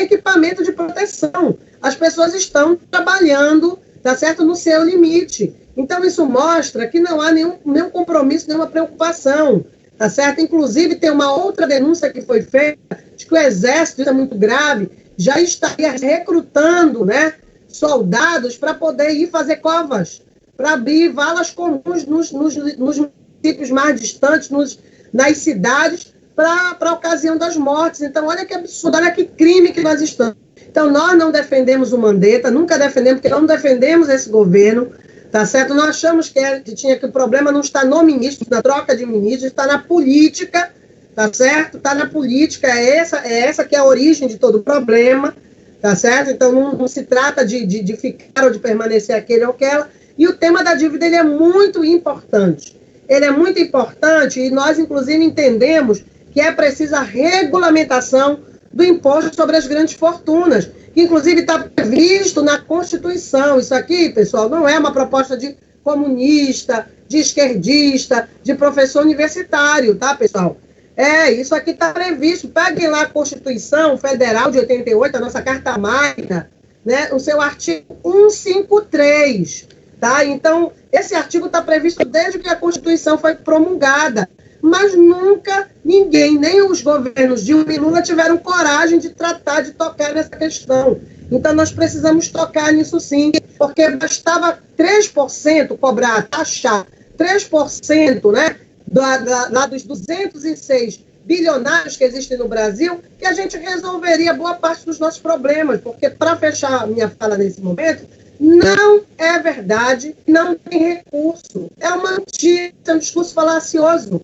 equipamento de proteção. As pessoas estão trabalhando, tá certo, no seu limite. Então, isso mostra que não há nenhum compromisso, nenhuma preocupação, tá certo? Inclusive, tem uma outra denúncia que foi feita, de que o Exército, isso é muito grave, já estaria recrutando, né, soldados para poder ir fazer covas, para abrir valas comuns nos municípios mais distantes, nas cidades, para a ocasião das mortes. Então, olha que absurdo, olha que crime que nós estamos. Então, nós não defendemos o Mandetta, nunca defendemos, porque não defendemos esse governo, tá certo? Nós achamos que o problema não está no ministro, na troca de ministros, está na política, tá certo? Está na política, é essa que é a origem de todo o problema, tá certo? Então, não se trata de ficar ou de permanecer aquele ou aquela. E o tema da dívida, ele é muito importante. Ele é muito importante e nós, inclusive, entendemos que é precisa a regulamentação do imposto sobre as grandes fortunas, que inclusive está previsto na Constituição. Isso aqui, pessoal, não é uma proposta de comunista, de esquerdista, de professor universitário, tá, pessoal? Isso aqui está previsto. Peguem lá a Constituição Federal de 88, a nossa Carta Magna, né, o seu artigo 153, tá? Então, esse artigo está previsto desde que a Constituição foi promulgada, mas nunca ninguém, nem os governos Dilma e Lula, tiveram coragem de tratar, de tocar nessa questão. Então, nós precisamos tocar nisso sim, porque bastava 3% cobrar, taxar 3%, né, lá dos 206 bilionários que existem no Brasil, que a gente resolveria boa parte dos nossos problemas, porque, para fechar a minha fala nesse momento, não é verdade, não tem recurso. É uma mentira, é um discurso falacioso.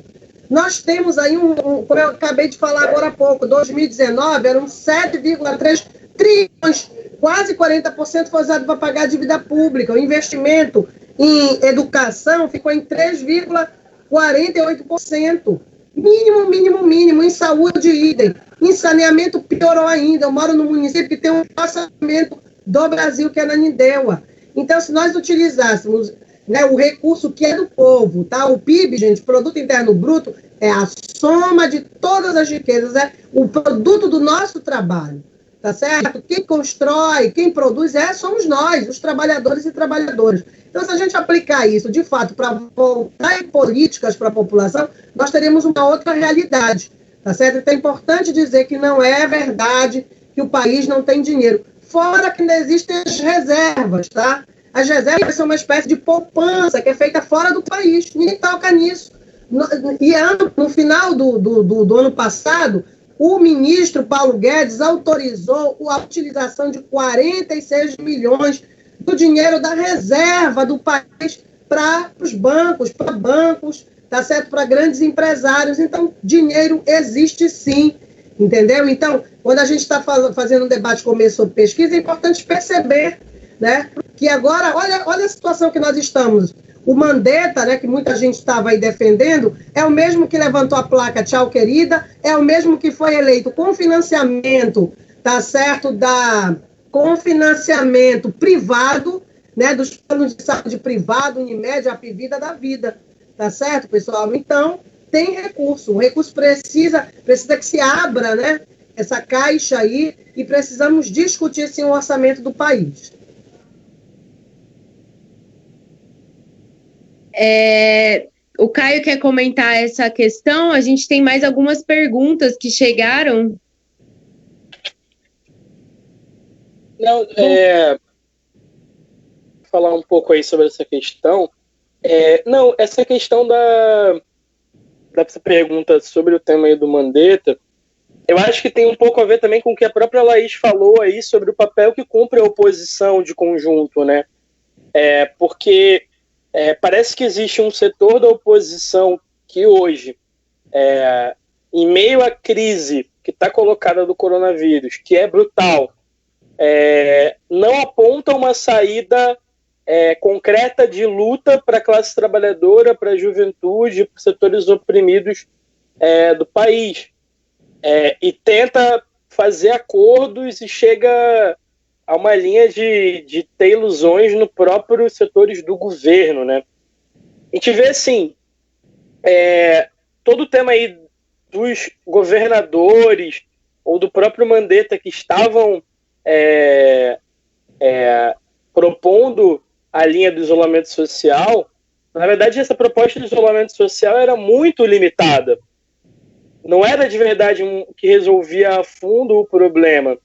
Nós temos aí como eu acabei de falar agora há pouco, 2019 eram 7,3 trilhões, quase 40% foi usado para pagar a dívida pública. O investimento em educação ficou em 3,48%. Mínimo. Em saúde, idem. Em saneamento, piorou ainda. Eu moro no município que tem um orçamento do Brasil, que é na Nindeua. Então, se nós utilizássemos, né, o recurso que é do povo, tá? O PIB, gente, Produto Interno Bruto, é a soma de todas as riquezas, é o produto do nosso trabalho, tá certo? Quem constrói, quem produz, somos nós, os trabalhadores e trabalhadoras. Então, se a gente aplicar isso, de fato, para voltar em políticas para a população, nós teremos uma outra realidade, tá certo? Então, é importante dizer que não é verdade que o país não tem dinheiro. Fora que ainda existem as reservas, tá? As reservas são uma espécie de poupança que é feita fora do país. Ninguém toca nisso. No final do ano passado, o ministro Paulo Guedes autorizou a utilização de 46 milhões do dinheiro da reserva do país para os bancos, tá certo? Para grandes empresários. Então, dinheiro existe sim, entendeu? Então, quando a gente está fazendo um debate como esse sobre pesquisa, é importante perceber, né, que agora, olha a situação que nós estamos. O Mandetta, né, que muita gente estava aí defendendo, é o mesmo que levantou a placa Tchau, querida, é o mesmo que foi eleito com financiamento, tá certo, com financiamento privado, né, dos planos de saúde privado, Unimed, Apivida da vida, tá certo, pessoal? Então, tem recurso, o recurso precisa que se abra, né, essa caixa aí, e precisamos discutir, sim, o orçamento do país. O Caio quer comentar essa questão. A gente tem mais algumas perguntas que chegaram. Não, falar um pouco aí sobre essa questão. Essa questão dessa pergunta sobre o tema aí do Mandetta, eu acho que tem um pouco a ver também com o que a própria Laís falou aí sobre o papel que cumpre a oposição de conjunto, né? Porque parece que existe um setor da oposição que hoje, em meio à crise que está colocada do coronavírus, que é brutal, não aponta uma saída concreta de luta para a classe trabalhadora, para a juventude, para os setores oprimidos do país. E tenta fazer acordos e chega a uma linha de ter ilusões no próprio setores do governo, né? A gente vê, assim, todo o tema aí dos governadores ou do próprio Mandetta que estavam propondo a linha do isolamento social. Na verdade, essa proposta de isolamento social era muito limitada. Não era de verdade que resolvia a fundo o problema.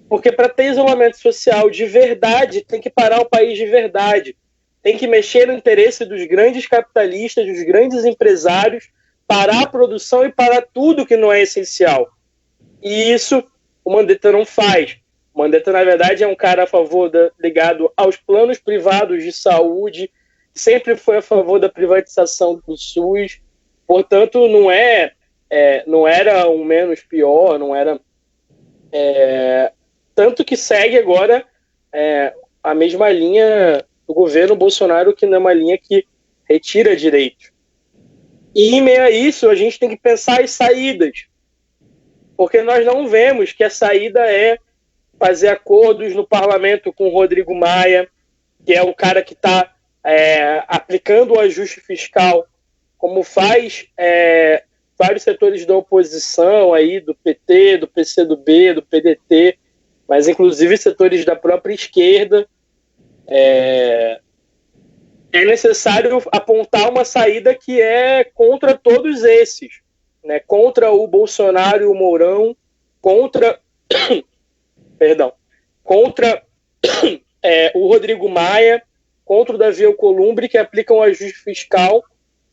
Porque para ter isolamento social de verdade, tem que parar o país de verdade. Tem que mexer no interesse dos grandes capitalistas, dos grandes empresários, parar a produção e parar tudo que não é essencial. E isso o Mandetta não faz. O Mandetta, na verdade, é um cara a favor ligado aos planos privados de saúde, sempre foi a favor da privatização do SUS, portanto, não era um menos pior, não era... tanto que segue agora a mesma linha do governo Bolsonaro, que não é uma linha que retira direitos. E em meio a isso, a gente tem que pensar as saídas, porque nós não vemos que a saída é fazer acordos no parlamento com o Rodrigo Maia, que é um cara que está aplicando o ajuste fiscal, como faz vários setores da oposição, aí, do PT, do PCdoB, do PDT, mas inclusive setores da própria esquerda. É necessário apontar uma saída que é contra todos esses, né? Contra o Bolsonaro e o Mourão, contra o Rodrigo Maia, contra o Davi Alcolumbre, que aplicam o ajuste fiscal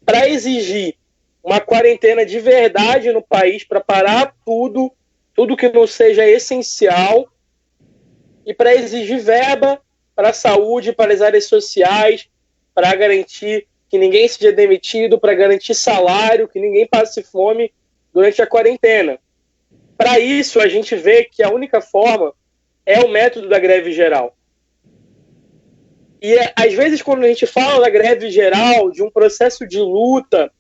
para exigir uma quarentena de verdade no país, para parar tudo que não seja essencial, e para exigir verba para a saúde, para as áreas sociais, para garantir que ninguém seja demitido, para garantir salário, que ninguém passe fome durante a quarentena. Para isso, a gente vê que a única forma é o método da greve geral. E às vezes, quando a gente fala da greve geral, de um processo de luta,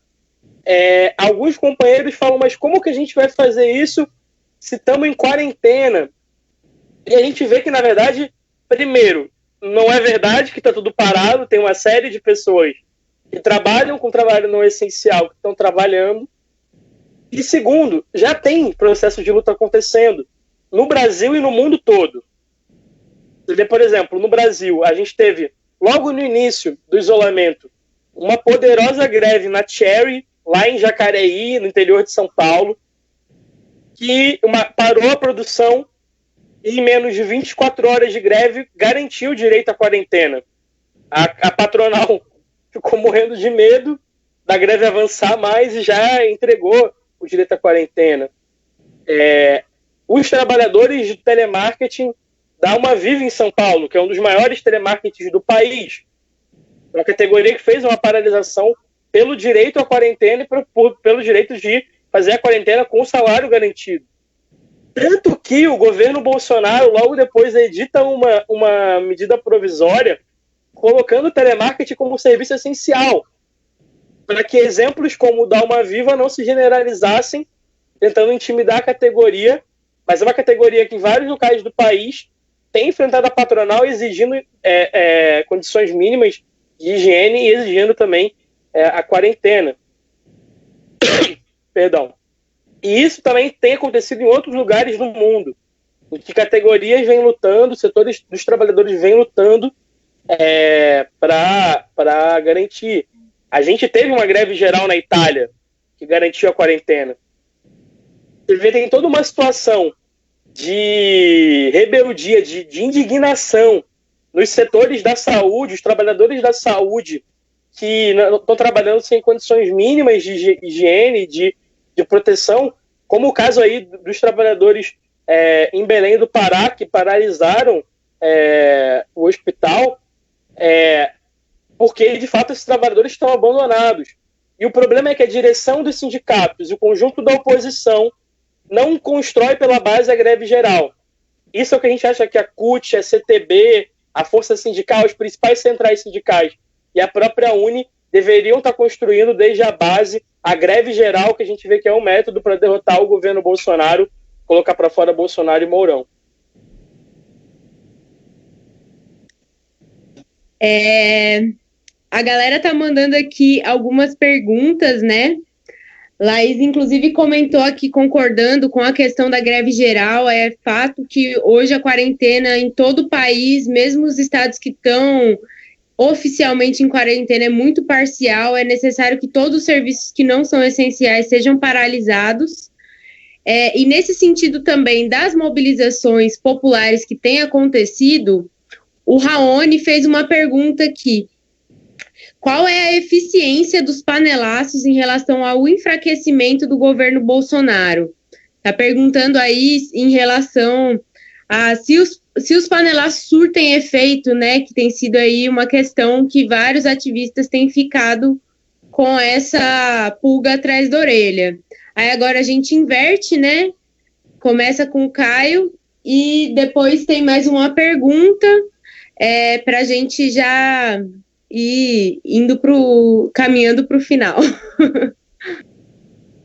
alguns companheiros falam, mas como que a gente vai fazer isso se estamos em quarentena? E a gente vê que, na verdade, primeiro, não é verdade que está tudo parado, tem uma série de pessoas que trabalham com trabalho não essencial, que estão trabalhando. E segundo, já tem processo de luta acontecendo no Brasil e no mundo todo. Você vê, por exemplo, no Brasil, a gente teve, logo no início do isolamento, uma poderosa greve na Cherry, lá em Jacareí, no interior de São Paulo, que parou a produção e em menos de 24 horas de greve garantiu o direito à quarentena. A patronal ficou morrendo de medo da greve avançar mais e já entregou o direito à quarentena. Os trabalhadores de telemarketing da Uma Viva em São Paulo, que é um dos maiores telemarketings do país, uma categoria que fez uma paralisação pelo direito à quarentena e pelo direito de fazer a quarentena com salário garantido. Tanto que o governo Bolsonaro, logo depois, edita uma medida provisória colocando o telemarketing como um serviço essencial, para que exemplos como o da Uma Viva não se generalizassem, tentando intimidar a categoria, mas é uma categoria que em vários locais do país tem enfrentado a patronal exigindo condições mínimas de higiene e exigindo também a quarentena. Perdão. E isso também tem acontecido em outros lugares do mundo, em que categorias vêm lutando, setores dos trabalhadores vêm lutando para garantir. A gente teve uma greve geral na Itália que garantiu a quarentena. Você vê, tem toda uma situação de rebeldia, de indignação nos setores da saúde, os trabalhadores da saúde que estão trabalhando sem condições mínimas de higiene, de proteção, como o caso aí dos trabalhadores em Belém do Pará, que paralisaram o hospital, porque, de fato, esses trabalhadores estão abandonados. E o problema é que a direção dos sindicatos e o conjunto da oposição não constrói pela base a greve geral. Isso é o que a gente acha que a CUT, a CTB, a Força Sindical, os principais centrais sindicais e a própria UNE deveriam estar construindo desde a base a greve geral, que a gente vê que é um método para derrotar o governo Bolsonaro, colocar para fora Bolsonaro e Mourão. A galera tá mandando aqui algumas perguntas, né? Laís, inclusive, comentou aqui, concordando com a questão da greve geral. É fato que hoje a quarentena em todo o país, mesmo os estados que estão oficialmente em quarentena, é muito parcial. É necessário que todos os serviços que não são essenciais sejam paralisados. E nesse sentido também das mobilizações populares que têm acontecido, o Raoni fez uma pergunta aqui. Qual é a eficiência dos panelaços em relação ao enfraquecimento do governo Bolsonaro? Está perguntando aí em relação a se os panelaços surtem efeito, né? Que tem sido aí uma questão que vários ativistas têm ficado com essa pulga atrás da orelha. Aí agora a gente inverte, né? Começa com o Caio e depois tem mais uma pergunta para a gente já ir caminhando para o final.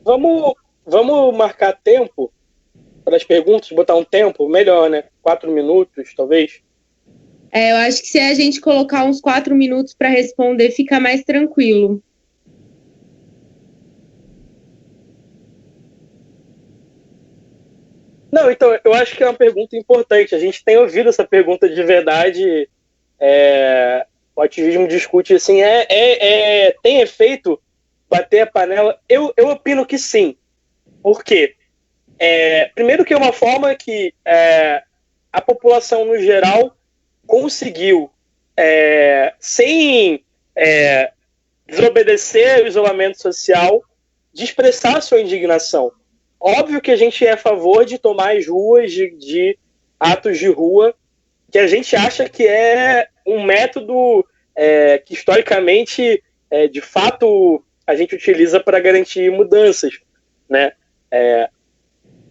Vamos marcar tempo para as perguntas, botar um tempo melhor, né? 4 minutos, talvez. Eu acho que se a gente colocar uns 4 minutos para responder, fica mais tranquilo. Não, então, eu acho que é uma pergunta importante. A gente tem ouvido essa pergunta de verdade. O ativismo discute assim, tem efeito bater a panela? Eu opino que sim. Por quê? Primeiro que é uma forma que a população, no geral, conseguiu, sem desobedecer o isolamento social, de expressar sua indignação. Óbvio que a gente é a favor de tomar as ruas, de atos de rua, que a gente acha que é um método que, historicamente, de fato, a gente utiliza para garantir mudanças, né?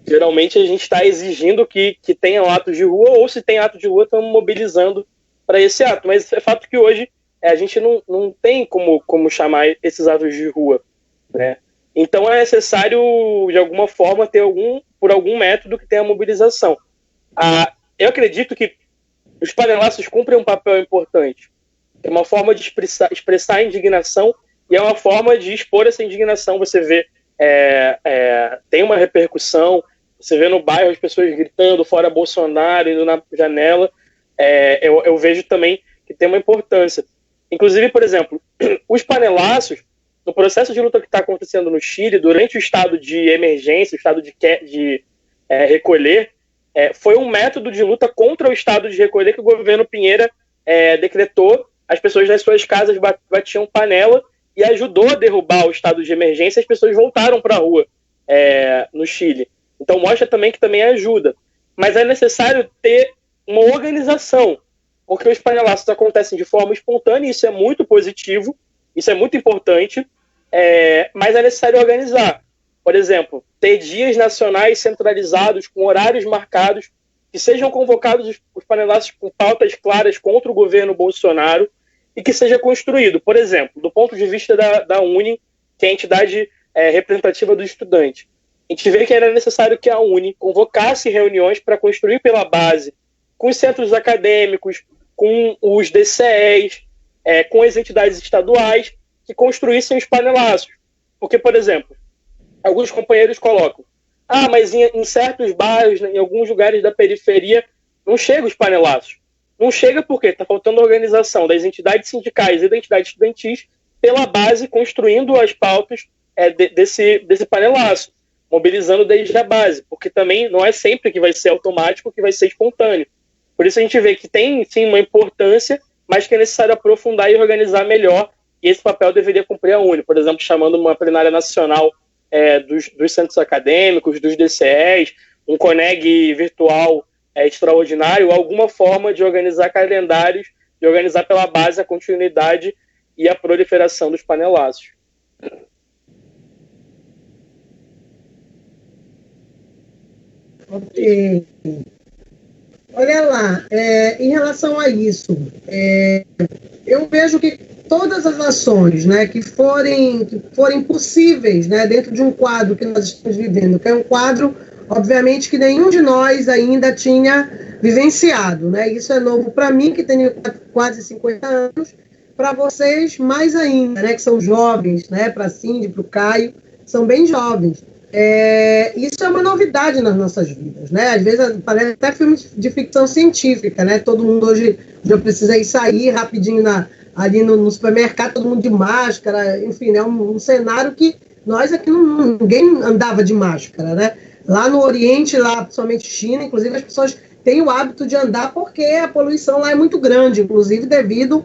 Geralmente a gente está exigindo que tenham atos de rua, ou se tem ato de rua, estamos mobilizando para esse ato. Mas é fato que hoje a gente não tem como chamar esses atos de rua, né? Então é necessário, de alguma forma, ter por algum método que tenha mobilização. Eu acredito que os panelaços cumprem um papel importante. É uma forma de expressar a indignação e é uma forma de expor essa indignação. Você vê, tem uma repercussão, você vê no bairro as pessoas gritando fora Bolsonaro, indo na janela. Eu vejo também que tem uma importância. Inclusive, por exemplo, os panelaços, no processo de luta que está acontecendo no Chile, durante o estado de emergência, o estado de recolher, foi um método de luta contra o estado de recolher que o governo Piñera decretou. As pessoas nas suas casas batiam panela e ajudou a derrubar o estado de emergência. As pessoas voltaram para a rua no Chile. Então mostra também que também ajuda. Mas é necessário ter uma organização, porque os panelaços acontecem de forma espontânea, e isso é muito positivo, isso é muito importante, mas é necessário organizar. Por exemplo, ter dias nacionais centralizados, com horários marcados, que sejam convocados os panelaços com pautas claras contra o governo Bolsonaro e que seja construído. Por exemplo, do ponto de vista da UNE, que é a entidade representativa do estudante, a gente vê que era necessário que a UNE convocasse reuniões para construir pela base, com os centros acadêmicos, com os DCEs, com as entidades estaduais, que construíssem os panelaços. Porque, por exemplo, alguns companheiros colocam, mas em certos bairros, em alguns lugares da periferia, não chega os panelaços. Não chega porque está faltando organização das entidades sindicais e da entidade estudantis pela base, construindo as pautas desse panelaço, mobilizando desde a base, porque também não é sempre que vai ser automático, que vai ser espontâneo. Por isso a gente vê que tem, sim, uma importância, mas que é necessário aprofundar e organizar melhor, e esse papel deveria cumprir a UNE, por exemplo, chamando uma plenária nacional dos centros acadêmicos, dos DCEs, um CONEG virtual extraordinário, alguma forma de organizar calendários, de organizar pela base a continuidade e a proliferação dos panelaços. Ok. Olha lá, em relação a isso, eu vejo que todas as ações, né, que forem possíveis, né, dentro de um quadro que nós estamos vivendo, que é um quadro, obviamente, que nenhum de nós ainda tinha vivenciado, né? Isso é novo para mim, que tenho quase 50 anos, para vocês mais ainda, né, que são jovens, né, para a Cindy, para o Caio, são bem jovens. Isso é uma novidade nas nossas vidas, né? Às vezes parece até filme de ficção científica, né? Todo mundo hoje já precisa ir sair rapidinho ali no supermercado, todo mundo de máscara, enfim, é um cenário que nós aqui ninguém andava de máscara, né? Lá no Oriente, lá principalmente China, inclusive as pessoas têm o hábito de andar porque a poluição lá é muito grande, inclusive devido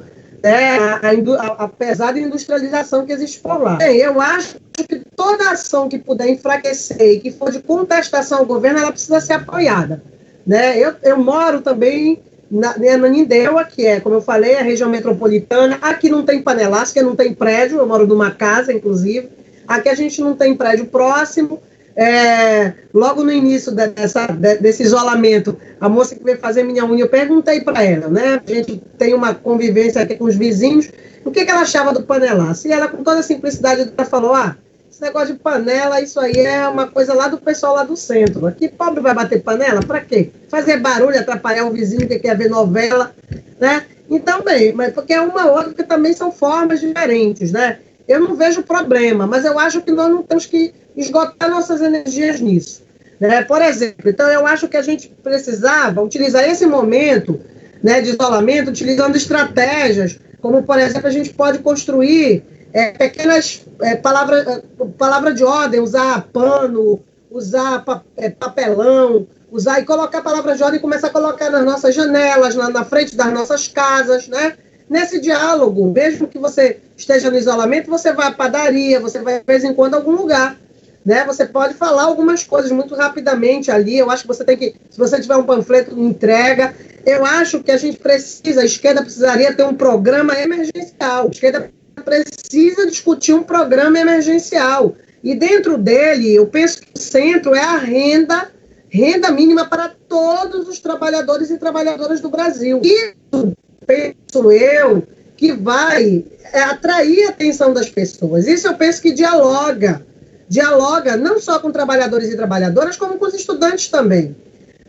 a pesada industrialização que existe por lá. Bem, eu acho que toda ação que puder enfraquecer e que for de contestação ao governo, ela precisa ser apoiada, né? Eu moro também na Nindéua, que é, como eu falei, a região metropolitana. Aqui não tem panelácio, porque não tem prédio, eu moro numa casa, inclusive. Aqui a gente não tem prédio próximo. Logo no início desse isolamento, a moça que veio fazer minha unha, eu perguntei para ela, né? A gente tem uma convivência aqui com os vizinhos, o que ela achava do panelaço? E ela, com toda a simplicidade, ela falou: esse negócio de panela, isso aí é uma coisa lá do pessoal lá do centro. Aqui pobre vai bater panela? Para quê? Fazer barulho, atrapalhar o vizinho que quer ver novela, né? Então, bem, mas porque é uma outra, porque também são formas diferentes, né? Eu não vejo problema, mas eu acho que nós não temos que esgotar nossas energias nisso, né? Por exemplo, então eu acho que a gente precisava utilizar esse momento, né, de isolamento, utilizando estratégias, como, por exemplo, a gente pode construir pequenas palavras de ordem, usar pano, usar papelão, e colocar palavras de ordem e começar a colocar nas nossas janelas, na frente das nossas casas, né? Nesse diálogo, mesmo que você esteja no isolamento, você vai à padaria, você vai de vez em quando a algum lugar, né? Você pode falar algumas coisas muito rapidamente ali. Eu acho que você tem que, se você tiver um panfleto, entrega. Eu acho que a esquerda precisaria ter um programa emergencial. A esquerda precisa discutir um programa emergencial. E dentro dele, eu penso que o centro é a renda mínima para todos os trabalhadores e trabalhadoras do Brasil. Isso, penso eu, que vai atrair a atenção das pessoas. Isso eu penso que dialoga não só com trabalhadores e trabalhadoras, como com os estudantes também.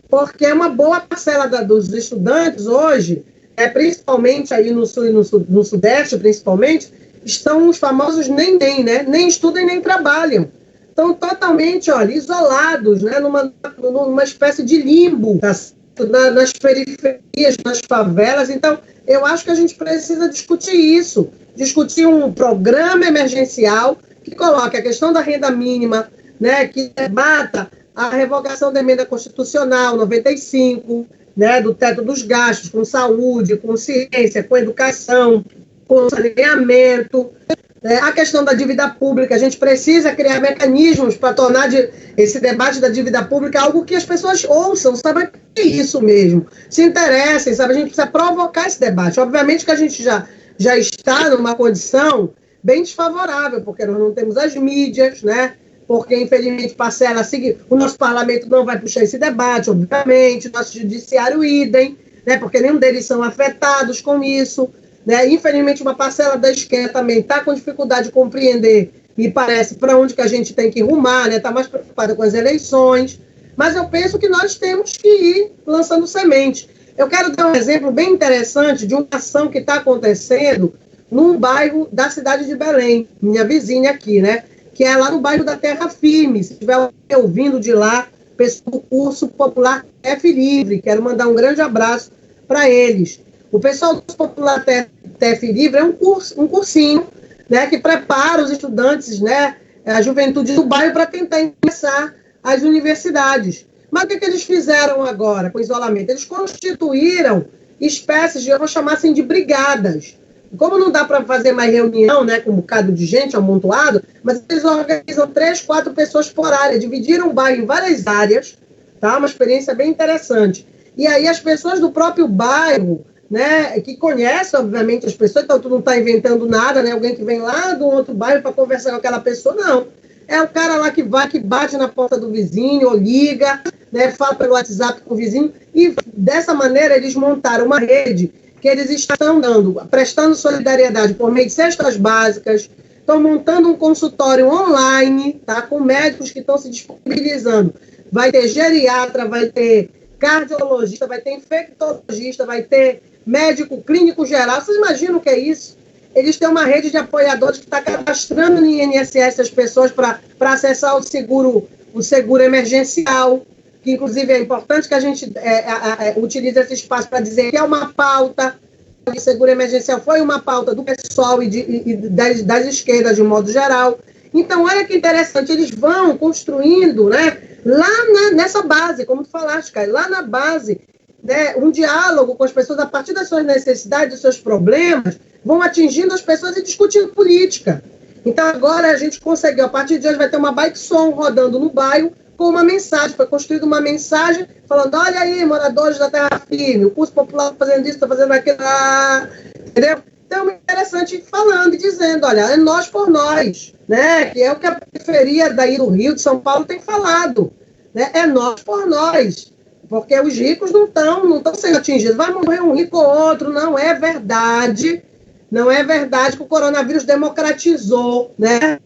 Porque uma boa parcela dos estudantes hoje, principalmente aí no sul e no sudeste, principalmente, estão os famosos nem, né? Nem estudam e nem trabalham. Estão totalmente, isolados, né? Numa espécie de limbo, nas periferias, nas favelas. Então, eu acho que a gente precisa discutir isso, discutir um programa emergencial que coloque a questão da renda mínima, né, que debata a revogação da emenda constitucional 95, né, do teto dos gastos, com saúde, com ciência, com educação, com saneamento, a questão da dívida pública. A gente precisa criar mecanismos para tornar esse debate da dívida pública algo que as pessoas ouçam, sabe, que é isso mesmo, se interessem, sabe, a gente precisa provocar esse debate. Obviamente que a gente já está numa condição bem desfavorável, porque nós não temos as mídias, né? Porque, infelizmente, o nosso parlamento não vai puxar esse debate, obviamente, o nosso judiciário idem, né? Porque nenhum deles são afetados com isso, né? Infelizmente, uma parcela da esquerda também está com dificuldade de compreender, me parece, para onde que a gente tem que rumar, né? Está mais preocupada com as eleições, mas eu penso que nós temos que ir lançando semente. Eu quero dar um exemplo bem interessante de uma ação que está acontecendo num bairro da cidade de Belém, minha vizinha aqui, né? Que é lá no bairro da Terra Firme. Se estiver ouvindo de lá, pessoal do curso popular TF Livre, quero mandar um grande abraço para eles. O pessoal do curso popular TF Livre é um cursinho, né, que prepara os estudantes, né, a juventude do bairro para tentar ingressar às universidades. Mas o que eles fizeram agora com o isolamento? Eles constituíram espécies de, eu vou chamar assim, de brigadas. Como não dá para fazer mais reunião, né, com um bocado de gente amontoado, mas eles organizam 3, 4 pessoas por área, dividiram o bairro em várias áreas, tá? Uma experiência bem interessante. E aí as pessoas do próprio bairro, né, que conhecem, obviamente, as pessoas, então tu não está inventando nada, né? Alguém que vem lá do outro bairro para conversar com aquela pessoa, não. É o cara lá que bate na porta do vizinho, ou liga, né, fala pelo WhatsApp com o vizinho, e dessa maneira eles montaram uma rede que eles estão prestando solidariedade por meio de cestas básicas, estão montando um consultório online, tá, com médicos que estão se disponibilizando. Vai ter geriatra, vai ter cardiologista, vai ter infectologista, vai ter médico clínico geral. Vocês imaginam o que é isso? eles têm uma rede de apoiadores que está cadastrando no INSS as pessoas para acessar o seguro emergencial, que inclusive é importante que a gente utilize esse espaço para dizer que é uma pauta. O seguro emergencial foi uma pauta do pessoal e das esquerdas de um modo geral. Então, olha que interessante, eles vão construindo, né, lá nessa base, como tu falaste, Caio, lá na base, né, um diálogo com as pessoas a partir das suas necessidades, dos seus problemas, vão atingindo as pessoas e discutindo política. Então, agora a gente conseguiu, a partir de hoje vai ter uma bike som rodando no bairro com uma mensagem, foi construída uma mensagem falando, olha aí, moradores da Terra Firme, o curso popular está fazendo isso, está fazendo aquilo, entendeu? Então, é interessante falando e dizendo, olha, é nós por nós, né? Que é o que a periferia daí do Rio, de São Paulo, tem falado, né? É nós por nós, porque os ricos não estão sendo atingidos. Vai morrer um rico ou outro, não é verdade. Não é verdade que o coronavírus democratizou, né?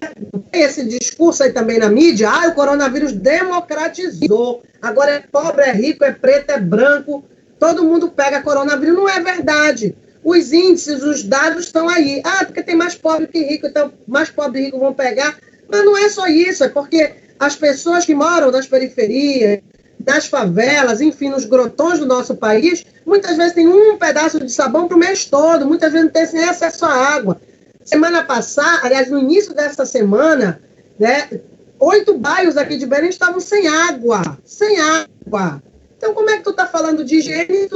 Tem esse discurso aí também na mídia, o coronavírus democratizou. Agora é pobre, é rico, é preto, é branco, todo mundo pega coronavírus. Não é verdade. Os índices, os dados estão aí. Porque tem mais pobre que rico, então mais pobre e rico vão pegar. Mas não é só isso, é porque as pessoas que moram nas periferias, nas favelas, enfim, nos grotões do nosso país, muitas vezes tem um pedaço de sabão para o mês todo, muitas vezes não tem nem acesso à água. Semana passada, aliás, no início dessa semana, né, 8 bairros aqui de Belém estavam sem água. Sem água. Então, como é que tu está falando de higiene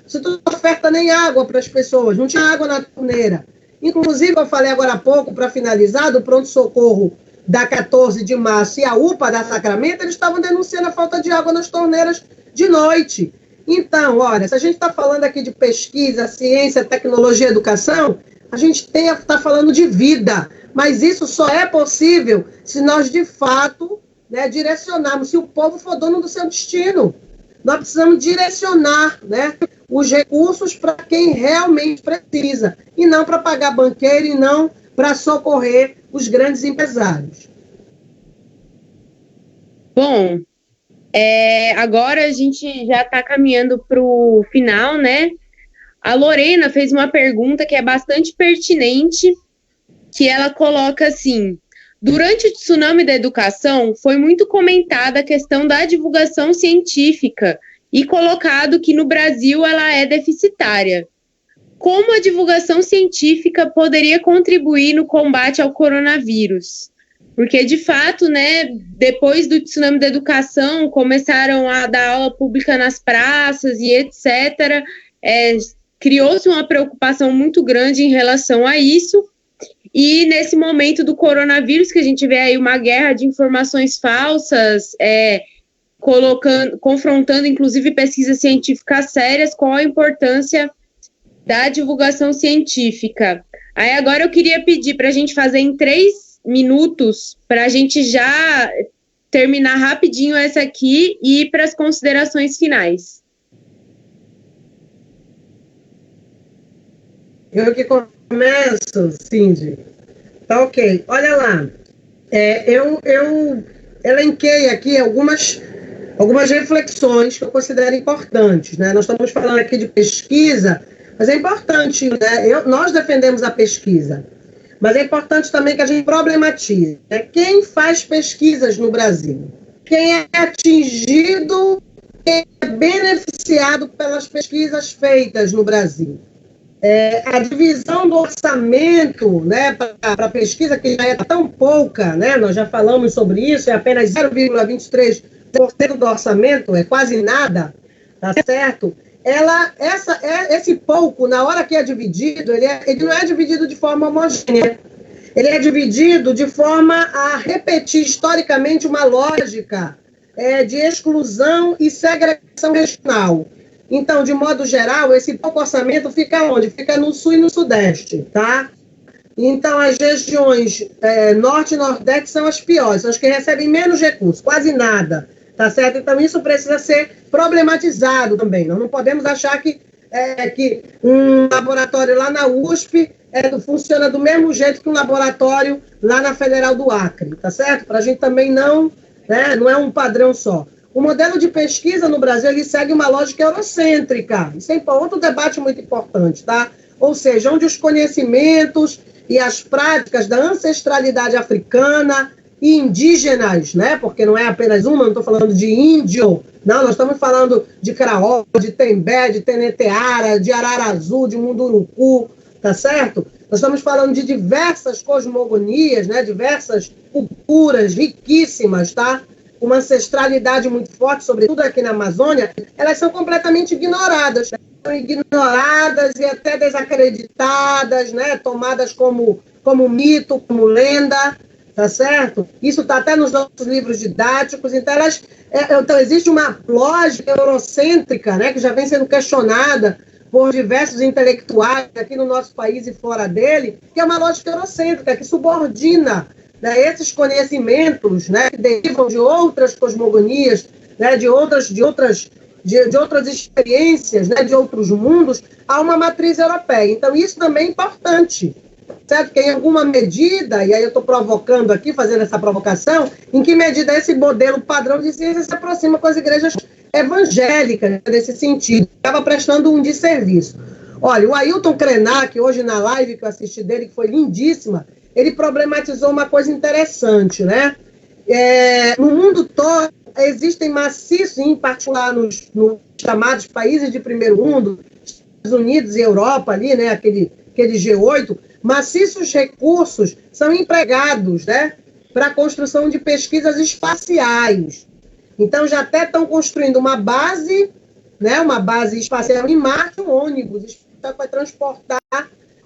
se tu não oferta nem água para as pessoas? Não tinha água na torneira. Inclusive, eu falei agora há pouco, para finalizar, do pronto-socorro da 14 de março e a UPA da Sacramento, eles estavam denunciando a falta de água nas torneiras de noite. Então, olha, se a gente está falando aqui de pesquisa, ciência, tecnologia, educação, a gente está falando de vida, mas isso só é possível se nós, de fato, né, direcionarmos, se o povo for dono do seu destino. Nós precisamos direcionar, né, os recursos para quem realmente precisa, e não para pagar banqueiro, e não para socorrer os grandes empresários. Bom, agora a gente já está caminhando para o final, né? A Lorena fez uma pergunta que é bastante pertinente, que ela coloca assim: durante o tsunami da educação, foi muito comentada a questão da divulgação científica e colocado que no Brasil ela é deficitária. Como a divulgação científica poderia contribuir no combate ao coronavírus? Porque, de fato, né, depois do tsunami da educação, começaram a dar aula pública nas praças e etc. Criou-se uma preocupação muito grande em relação a isso. E nesse momento do coronavírus, que a gente vê aí uma guerra de informações falsas, confrontando, inclusive, pesquisas científicas sérias, qual a importância da divulgação científica. Aí agora eu queria pedir para a gente fazer em 3 minutos, para a gente já terminar rapidinho essa aqui e ir para as considerações finais. Eu que começo, Cindy. Tá ok. Olha lá. Eu elenquei aqui algumas reflexões que eu considero importantes, né? Nós estamos falando aqui de pesquisa, mas é importante, né? Nós defendemos a pesquisa, mas é importante também que a gente problematize, né? Quem faz pesquisas no Brasil? Quem é atingido, quem é beneficiado pelas pesquisas feitas no Brasil? A divisão do orçamento, né, para a pesquisa, que já é tão pouca, né? Nós já falamos sobre isso, é apenas 0,23% do orçamento, é quase nada, tá certo? Esse pouco, na hora que é dividido, ele não é dividido de forma homogênea. Ele é dividido de forma a repetir historicamente uma lógica de exclusão e segregação regional. Então, de modo geral, esse pouco orçamento fica onde? Fica no Sul e no Sudeste, tá? Então, as regiões Norte e Nordeste são as piores, são as que recebem menos recursos, quase nada. Tá certo? Então, isso precisa ser problematizado também. Nós não podemos achar que um laboratório lá na USP funciona do mesmo jeito que um laboratório lá na Federal do Acre, tá certo? Para a gente também não é um padrão só. O modelo de pesquisa no Brasil, ele segue uma lógica eurocêntrica. Isso é outro debate muito importante, tá? ou seja, onde os conhecimentos e as práticas da ancestralidade africana e indígenas, né? Porque não é apenas uma, não estou falando de índio, não, nós estamos falando de Caraó, de Tembé, de Teneteara, de Ararazu, de Munduruku, tá certo? Nós estamos falando de diversas cosmogonias, né? Diversas culturas riquíssimas, tá? Uma ancestralidade muito forte, sobretudo aqui na Amazônia, elas são completamente ignoradas. São ignoradas e até desacreditadas, né? Tomadas como mito, como lenda, tá certo? Isso está até nos nossos livros didáticos. Então, existe uma lógica eurocêntrica, né? Que já vem sendo questionada por diversos intelectuais aqui no nosso país e fora dele, que é uma lógica eurocêntrica, que subordina, né, esses conhecimentos, né, que derivam de outras cosmogonias, né, de outras experiências, né, de outros mundos, a uma matriz europeia. Então, isso também é importante, certo? Que em alguma medida, e aí eu estou provocando aqui, fazendo essa provocação, em que medida esse modelo padrão de ciência se aproxima com as igrejas evangélicas, nesse sentido. Estava prestando um desserviço. Olha, o Ailton Krenak, hoje na live que eu assisti dele, que foi lindíssima, ele problematizou uma coisa interessante, né? No mundo todo, existem maciços, em particular nos chamados países de primeiro mundo, Estados Unidos e Europa ali, né? Aquele G8, maciços recursos são empregados, né? Para a construção de pesquisas espaciais. Então, já até estão construindo uma base, né? Uma base espacial em Marte, um ônibus para transportar,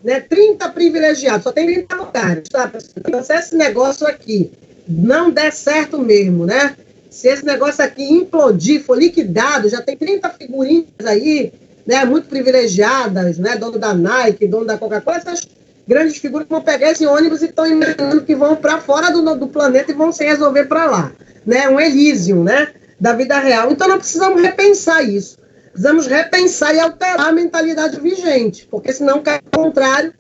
né, 30 privilegiados, só tem 30 lugares, tá? Então, se esse negócio aqui não der certo mesmo, né? Se esse negócio aqui implodir, for liquidado, já tem 30 figurinhas aí, né, muito privilegiadas, né? Dono da Nike, dono da Coca-Cola, essas grandes figuras que vão pegar esse ônibus e estão imaginando que vão para fora do planeta e vão se resolver para lá, né? Um Elysium, né? Da vida real. Então, nós precisamos repensar isso. Precisamos repensar e alterar a mentalidade vigente, porque senão, caso contrário,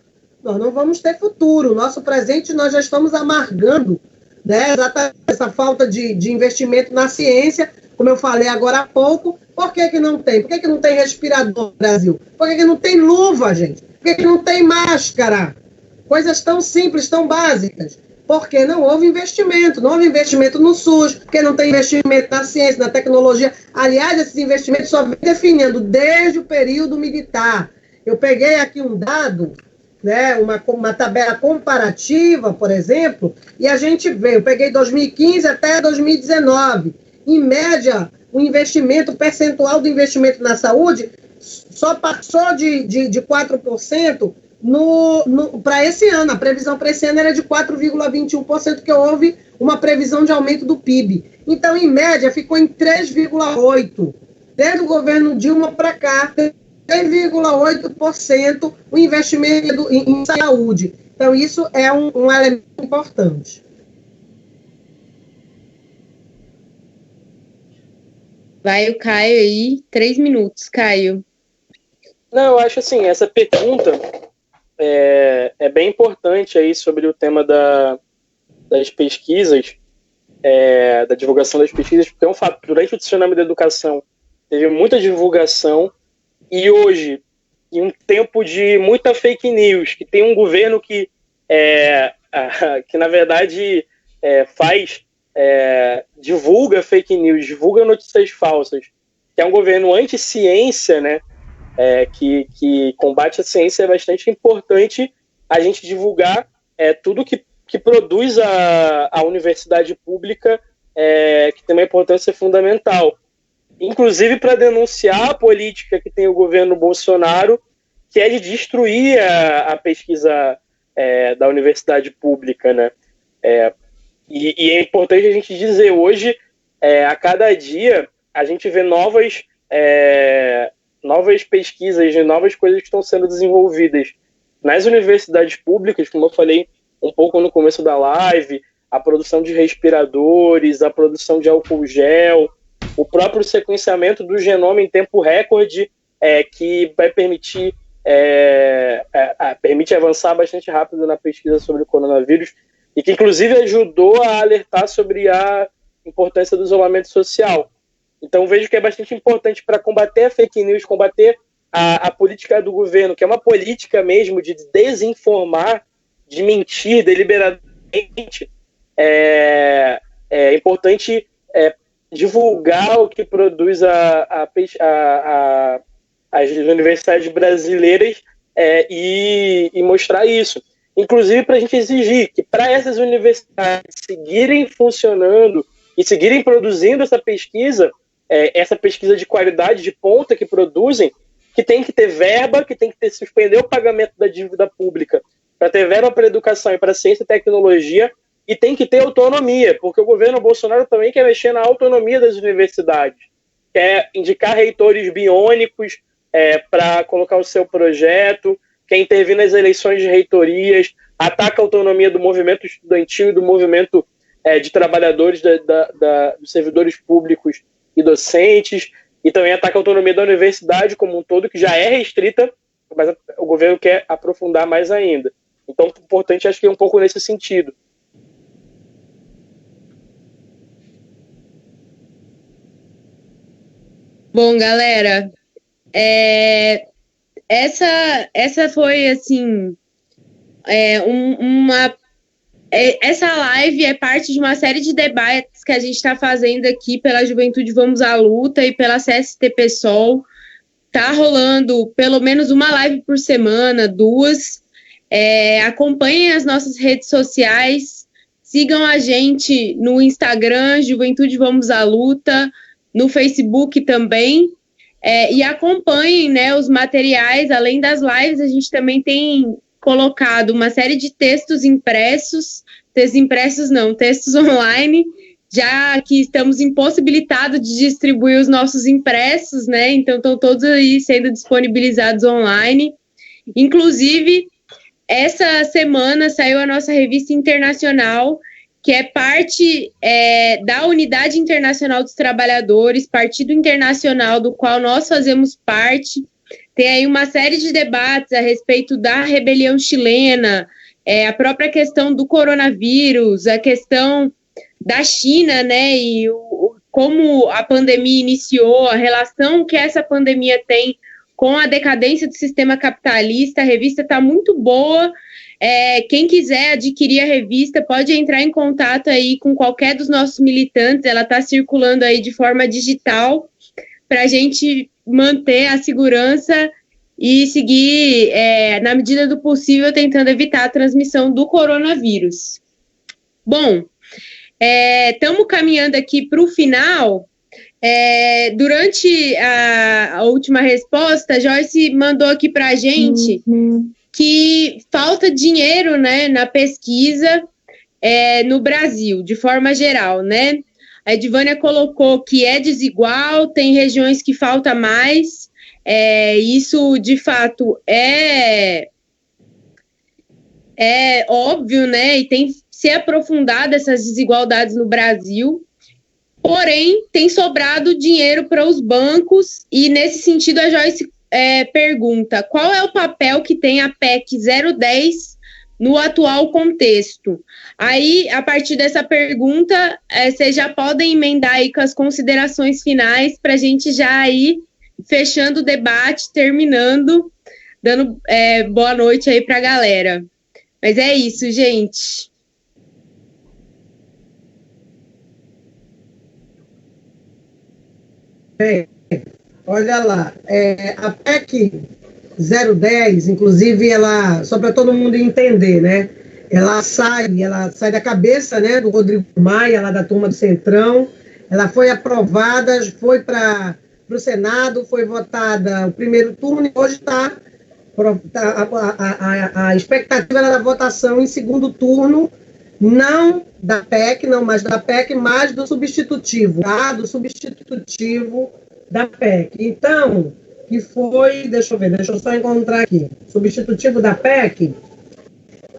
nós não vamos ter futuro. O nosso presente nós já estamos amargando, né? Exatamente essa falta de investimento na ciência, como eu falei agora há pouco. Por que não tem? Por que não tem respirador no Brasil? Por que não tem luva, gente? Por que não tem máscara? Coisas tão simples, tão básicas. Porque não houve investimento. Não houve investimento no SUS, porque não tem investimento na ciência, na tecnologia. Aliás, esses investimentos só vem definindo desde o período militar. Eu peguei aqui um dado, né, uma tabela comparativa, por exemplo, e a gente vê, eu peguei 2015 até 2019. Em média, o percentual do investimento na saúde só passou de 4%, para esse ano. A previsão para esse ano era de 4,21%, que houve uma previsão de aumento do PIB. Então, em média, ficou em 3,8%. Desde o governo Dilma para cá, 3,8% o investimento em saúde. Então, isso é um elemento importante. Vai o Caio aí, 3 minutos, Caio. Não, eu acho assim, essa pergunta é bem importante aí sobre o tema das pesquisas, da divulgação das pesquisas, porque é um fato, durante o tsunami da educação teve muita divulgação, e hoje, em um tempo de muita fake news, que tem um governo que na verdade divulga fake news, divulga notícias falsas, que é um governo anti-ciência, né? Que combate a ciência, é bastante importante a gente divulgar tudo que produz a universidade pública, que tem uma importância fundamental. Inclusive para denunciar a política que tem o governo Bolsonaro, que é de destruir a pesquisa da universidade pública, né? E é importante a gente dizer, hoje, a cada dia, a gente vê novas pesquisas, novas coisas que estão sendo desenvolvidas nas universidades públicas, como eu falei um pouco no começo da live, a produção de respiradores, a produção de álcool gel, o próprio sequenciamento do genoma em tempo recorde, que vai permite avançar bastante rápido na pesquisa sobre o coronavírus, e que inclusive ajudou a alertar sobre a importância do isolamento social. Então vejo que é bastante importante para combater a fake news, combater a política do governo, que é uma política mesmo de desinformar, de mentir deliberadamente, é importante divulgar o que produz as universidades brasileiras e mostrar isso. Inclusive para a gente exigir que para essas universidades seguirem funcionando e seguirem produzindo essa pesquisa de qualidade, de ponta que produzem, que tem que ter verba, que tem que suspender o pagamento da dívida pública para ter verba para educação e para ciência e tecnologia, e tem que ter autonomia, porque o governo Bolsonaro também quer mexer na autonomia das universidades, quer indicar reitores biônicos para colocar o seu projeto, quer intervir nas eleições de reitorias, ataca a autonomia do movimento estudantil e do movimento de trabalhadores dos servidores públicos e docentes, e também ataca a autonomia da universidade como um todo, que já é restrita, mas o governo quer aprofundar mais ainda. Então, o importante, acho que é um pouco nesse sentido. Bom, galera, essa foi, assim, essa live é parte de uma série de debates que a gente está fazendo aqui pela Juventude Vamos à Luta e pela CST-PSOL. Tá rolando pelo menos uma live por semana, 2. Acompanhem as nossas redes sociais, sigam a gente no Instagram, Juventude Vamos à Luta, no Facebook também, e acompanhem, né, os materiais. Além das lives, a gente também tem colocado uma série de textos online, já que estamos impossibilitados de distribuir os nossos impressos, né? Então estão todos aí sendo disponibilizados online. Inclusive, essa semana saiu a nossa revista internacional, que é parte da Unidade Internacional dos Trabalhadores, partido internacional do qual nós fazemos parte. Tem aí uma série de debates a respeito da rebelião chilena, a própria questão do coronavírus, a questão da China, né, e como a pandemia iniciou, a relação que essa pandemia tem com a decadência do sistema capitalista. A revista está muito boa. Quem quiser adquirir a revista pode entrar em contato aí com qualquer dos nossos militantes. Ela está circulando aí de forma digital para a gente manter a segurança e seguir, na medida do possível, tentando evitar a transmissão do coronavírus. Bom, estamos caminhando aqui para o final. Durante a última resposta, a Joyce mandou aqui para a gente que falta dinheiro, né, na pesquisa no Brasil, de forma geral, né? A Edvânia colocou que é desigual, tem regiões que falta mais. Isso, de fato, é óbvio, né? E tem se aprofundado essas desigualdades no Brasil. Porém, tem sobrado dinheiro para os bancos, e nesse sentido a Joyce pergunta: qual é o papel que tem a PEC 010 no atual contexto? Aí, a partir dessa pergunta, vocês já podem emendar aí com as considerações finais para a gente já ir fechando o debate, terminando, dando boa noite aí para a galera. Mas é isso, gente. Olha lá, a PEC 010, inclusive, ela, só para todo mundo entender, né? Ela sai da cabeça, né, do Rodrigo Maia, lá da turma do Centrão. Ela foi aprovada, foi para o Senado, foi votada o primeiro turno e hoje está a expectativa era da votação em segundo turno, não da PEC, não mais da PEC, mas do substitutivo, tá? Do substitutivo da PEC. Então, que foi, deixa eu só encontrar aqui, substitutivo da PEC,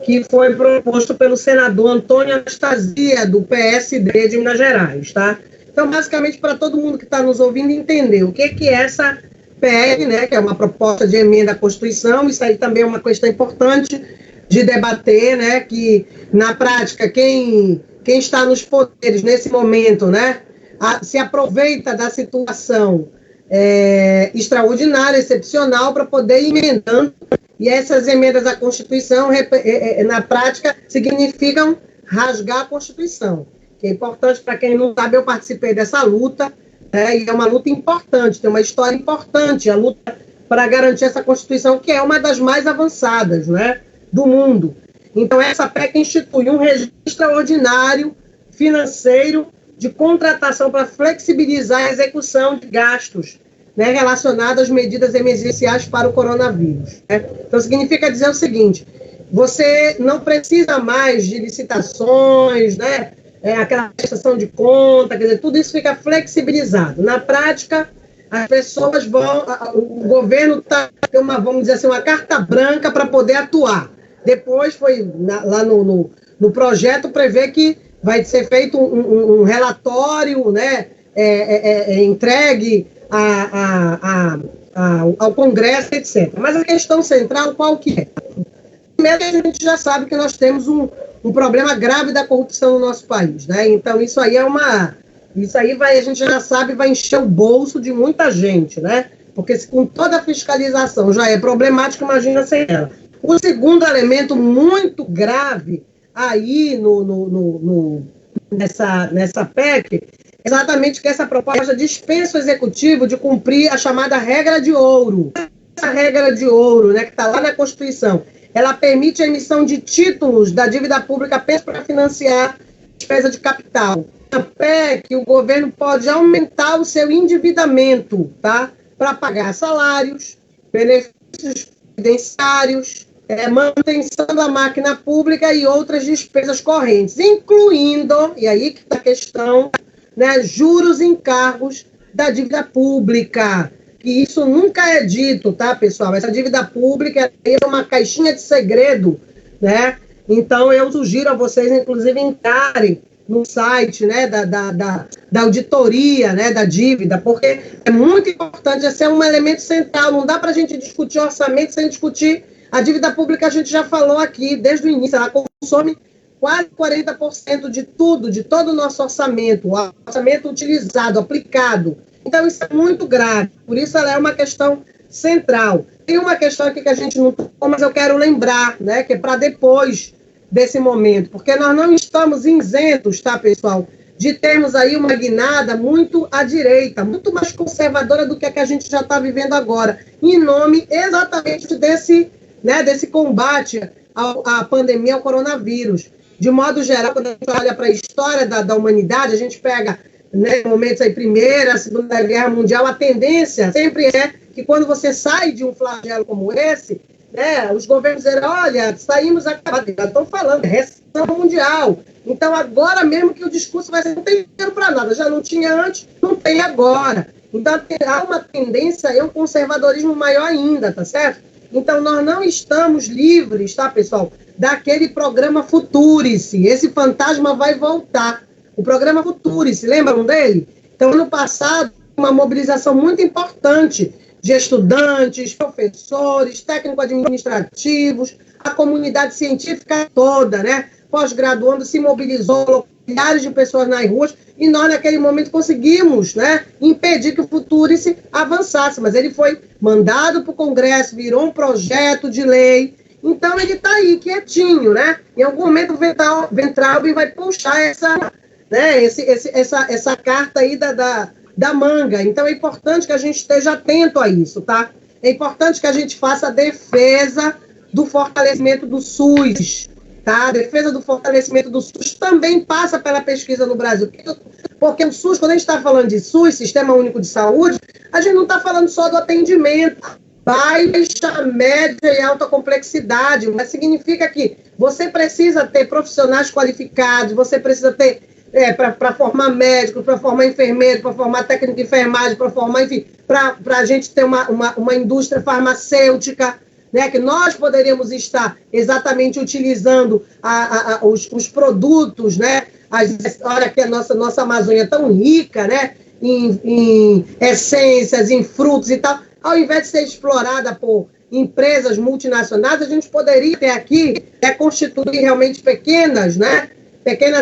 que foi proposto pelo senador Antônio Anastasia, do PSD de Minas Gerais, tá? Então, basicamente, para todo mundo que está nos ouvindo entender o que é essa PEC, né, que é uma proposta de emenda à Constituição. Isso aí também é uma questão importante de debater, né, que, na prática, quem está nos poderes nesse momento, né, se aproveita da situação extraordinária, excepcional, para poder ir emendando, e essas emendas à Constituição, na prática, significam rasgar a Constituição, que é importante. Para quem não sabe, eu participei dessa luta, e é uma luta importante, tem uma história importante, a luta para garantir essa Constituição, que é uma das mais avançadas, né, do mundo. Então, essa PEC institui um regime extraordinário financeiro de contratação para flexibilizar a execução de gastos, né, relacionados às medidas emergenciais para o coronavírus. Né? Então, significa dizer o seguinte: você não precisa mais de licitações, né, aquela prestação de conta, quer dizer, tudo isso fica flexibilizado. Na prática, as pessoas o governo tem vamos dizer assim, uma carta branca para poder atuar. Depois lá no projeto prevê que vai ser feito um relatório, né, entregue ao Congresso, etc. Mas a questão central qual que é? Primeiro, a gente já sabe que nós temos um problema grave da corrupção no nosso país, né? Então, isso aí a gente já sabe, vai encher o bolso de muita gente, né? Porque se com toda a fiscalização já é problemático, imagina sem ela. O segundo elemento muito grave aí nessa PEC, exatamente que essa proposta dispensa o executivo de cumprir a chamada regra de ouro. Essa regra de ouro, né, que está lá na Constituição, ela permite a emissão de títulos da dívida pública apenas para financiar despesa de capital. Na PEC, o governo pode aumentar o seu endividamento, tá, para pagar salários, benefícios previdenciários, manutenção da máquina pública e outras despesas correntes, incluindo, e aí que está a questão, né, juros e encargos da dívida pública, que isso nunca é dito, tá, pessoal? Essa dívida pública é uma caixinha de segredo, né? Então, eu sugiro a vocês, inclusive, entrarem no site, né, da auditoria, né, da dívida, porque é muito importante, esse é um elemento central. Não dá para a gente discutir orçamento sem discutir a dívida pública. A gente já falou aqui desde o início, ela consome quase 40% de tudo, de todo o nosso orçamento, o orçamento utilizado, aplicado. Então, isso é muito grave, por isso ela é uma questão central. Tem uma questão aqui que a gente não tocou, mas eu quero lembrar, né, que é para depois desse momento, porque nós não estamos isentos, tá, pessoal, de termos aí uma guinada muito à direita, muito mais conservadora do que a gente já está vivendo agora, em nome exatamente desse combate à pandemia, ao coronavírus. De modo geral, quando a gente olha para a história da humanidade, a gente pega, né, momentos aí, Primeira, Segunda Guerra Mundial, a tendência sempre é que quando você sai de um flagelo como esse, né, os governos dizem, olha, saímos acabados, já estão falando, recessão mundial. Então, agora mesmo que o discurso vai ser, não tem dinheiro para nada, já não tinha antes, não tem agora. Então, há uma tendência a um conservadorismo maior ainda, tá certo? Então, nós não estamos livres, tá, pessoal, daquele programa Futurice. Esse fantasma vai voltar. O programa Futurice, lembram dele? Então, ano passado, uma mobilização muito importante de estudantes, professores, técnico-administrativos, a comunidade científica toda, né? Pós-graduando, se mobilizou, milhares de pessoas nas ruas, e nós, naquele momento, conseguimos, né, impedir que o Futurice avançasse, mas ele foi mandado para o Congresso, virou um projeto de lei, então ele está aí, quietinho, né? Em algum momento o Weintraub vai puxar essa carta aí da manga. Então é importante que a gente esteja atento a isso, tá? É importante que a gente faça a defesa do fortalecimento do SUS, tá? A defesa do fortalecimento do SUS também passa pela pesquisa no Brasil. Porque o SUS, quando a gente está falando de SUS, Sistema Único de Saúde, a gente não está falando só do atendimento, baixa, média e alta complexidade, mas significa que você precisa ter profissionais qualificados, você precisa ter para formar médico, para formar enfermeiro, para formar técnico de enfermagem, para formar, enfim, para a gente ter uma indústria farmacêutica, né, que nós poderíamos estar exatamente utilizando os produtos, né, olha que a nossa Amazônia é tão rica, né, em essências, em frutos e tal, ao invés de ser explorada por empresas multinacionais, a gente poderia ter aqui, constituir realmente pequenas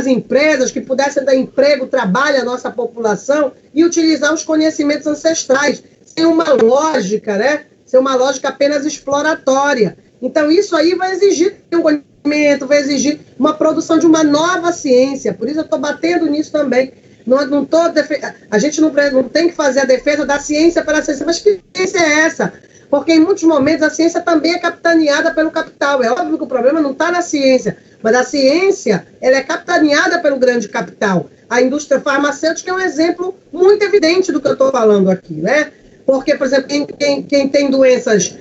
empresas que pudessem dar emprego, trabalho à nossa população e utilizar os conhecimentos ancestrais. sem uma lógica, né? Sem uma lógica apenas exploratória. Então, isso aí vai exigir um conhecimento, vai exigir uma produção de uma nova ciência. Por isso eu estou batendo nisso também. Não tô a gente não tem que fazer a defesa da ciência pela ciência, mas que ciência é essa? Porque em muitos momentos a ciência também é capitaneada pelo capital. É óbvio que o problema não está na ciência, mas a ciência ela é capitaneada pelo grande capital. A indústria farmacêutica é um exemplo muito evidente do que eu estou falando aqui, né? Porque, por exemplo, quem tem doenças,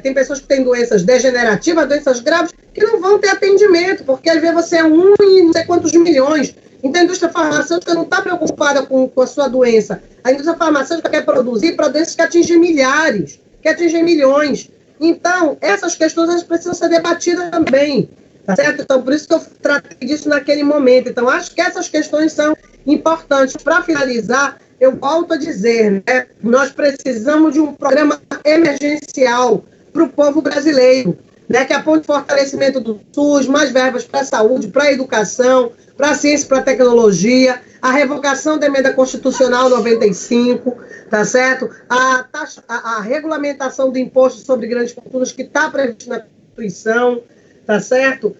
tem pessoas que têm doenças degenerativas, doenças graves, que não vão ter atendimento, porque às vezes você é um em não sei quantos milhões. Então, a indústria farmacêutica não está preocupada com a sua doença. A indústria farmacêutica quer produzir para doenças que atingem milhares, que atingem milhões. Então, essas questões elas precisam ser debatidas também. Tá certo? Então, por isso que eu tratei disso naquele momento. Então, acho que essas questões são importantes. Para finalizar, eu volto a dizer, né, nós precisamos de um programa emergencial para o povo brasileiro, né, que aponte o fortalecimento do SUS, mais verbas para a saúde, para a educação, para a ciência e para a tecnologia, a revogação da emenda constitucional 95, tá certo? A regulamentação do imposto sobre grandes fortunas que está previsto na Constituição, tá certo?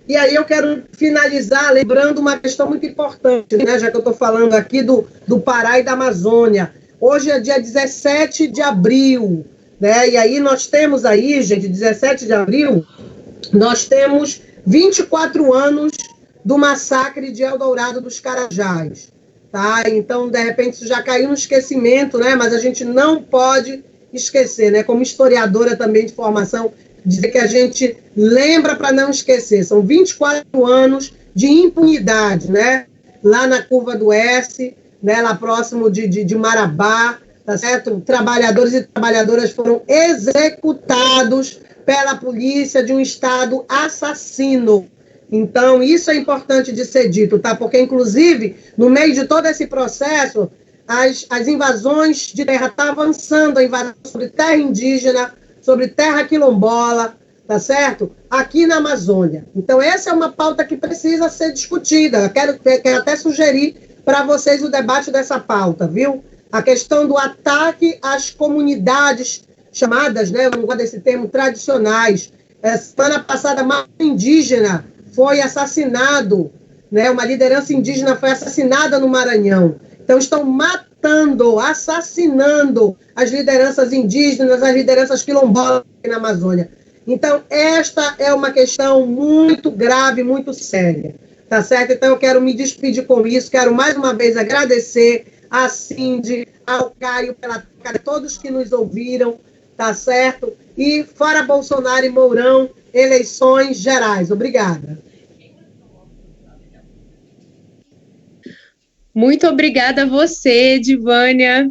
E aí eu quero finalizar lembrando uma questão muito importante, né, já que eu estou falando aqui do Pará e da Amazônia. Hoje é dia 17 de abril, né? E aí nós temos aí, gente, 17 de abril, nós temos 24 anos do massacre de Eldorado dos Carajás, tá? Então, de repente, isso já caiu no esquecimento, né? Mas a gente não pode esquecer, né? Como historiadora também de formação, dizer que a gente lembra para não esquecer. São 24 anos de impunidade, né? Lá na Curva do S, né? Lá próximo de Marabá, tá certo? Trabalhadores e trabalhadoras foram executados pela polícia de um Estado assassino. Então, isso é importante de ser dito, tá? Porque, inclusive, no meio de todo esse processo, as invasões de terra estão avançando, a invasão sobre terra indígena, sobre terra quilombola, tá certo? Aqui na Amazônia. Então, essa é uma pauta que precisa ser discutida. Eu quero até sugerir para vocês o debate dessa pauta, viu? A questão do ataque às comunidades chamadas, né, eu não gosto desse termo, tradicionais. Semana passada, uma indígena foi assassinado, né, uma liderança indígena foi assassinada no Maranhão. Então, estão matando, assassinando as lideranças indígenas, as lideranças quilombolas na Amazônia. Então, esta é uma questão muito grave, muito séria, tá certo? Então, eu quero me despedir com isso, quero mais uma vez agradecer a Cindy, ao Caio, a todos que nos ouviram, tá certo? E fora Bolsonaro e Mourão, eleições gerais. Obrigada. Muito obrigada a você, Edivânia.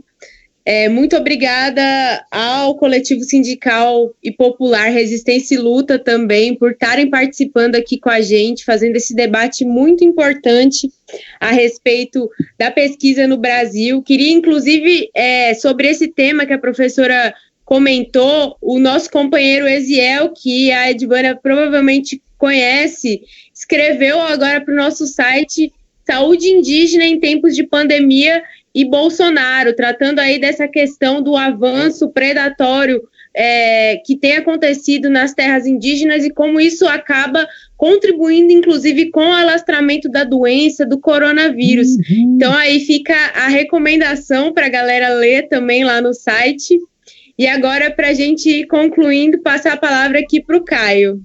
Muito obrigada ao Coletivo Sindical e Popular Resistência e Luta também por estarem participando aqui com a gente, fazendo esse debate muito importante a respeito da pesquisa no Brasil. Queria, inclusive, sobre esse tema que a professora comentou, o nosso companheiro Eziel, que a Edivânia provavelmente conhece, escreveu agora para o nosso site Saúde Indígena em Tempos de Pandemia e Bolsonaro, tratando aí dessa questão do avanço predatório que tem acontecido nas terras indígenas e como isso acaba contribuindo, inclusive, com o alastramento da doença do coronavírus. Então, aí fica a recomendação para a galera ler também lá no site. E agora, para a gente ir concluindo, passar a palavra aqui para o Caio.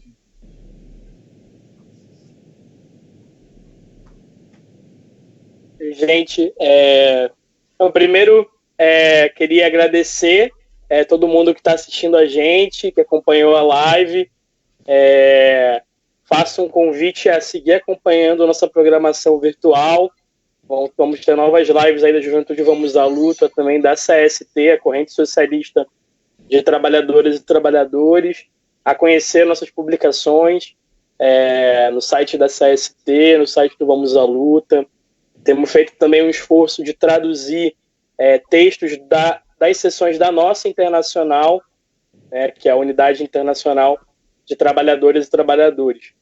Gente, então, primeiro, queria agradecer todo mundo que está assistindo a gente, que acompanhou a live. Faço um convite a seguir acompanhando a nossa programação virtual. Vamos ter novas lives aí da Juventude Vamos à Luta, também da CST, a Corrente Socialista de Trabalhadoras e Trabalhadores, a conhecer nossas publicações no site da CST, no site do Vamos à Luta. Temos feito também um esforço de traduzir textos das sessões da nossa internacional, que é a Unidade Internacional de Trabalhadoras e Trabalhadores,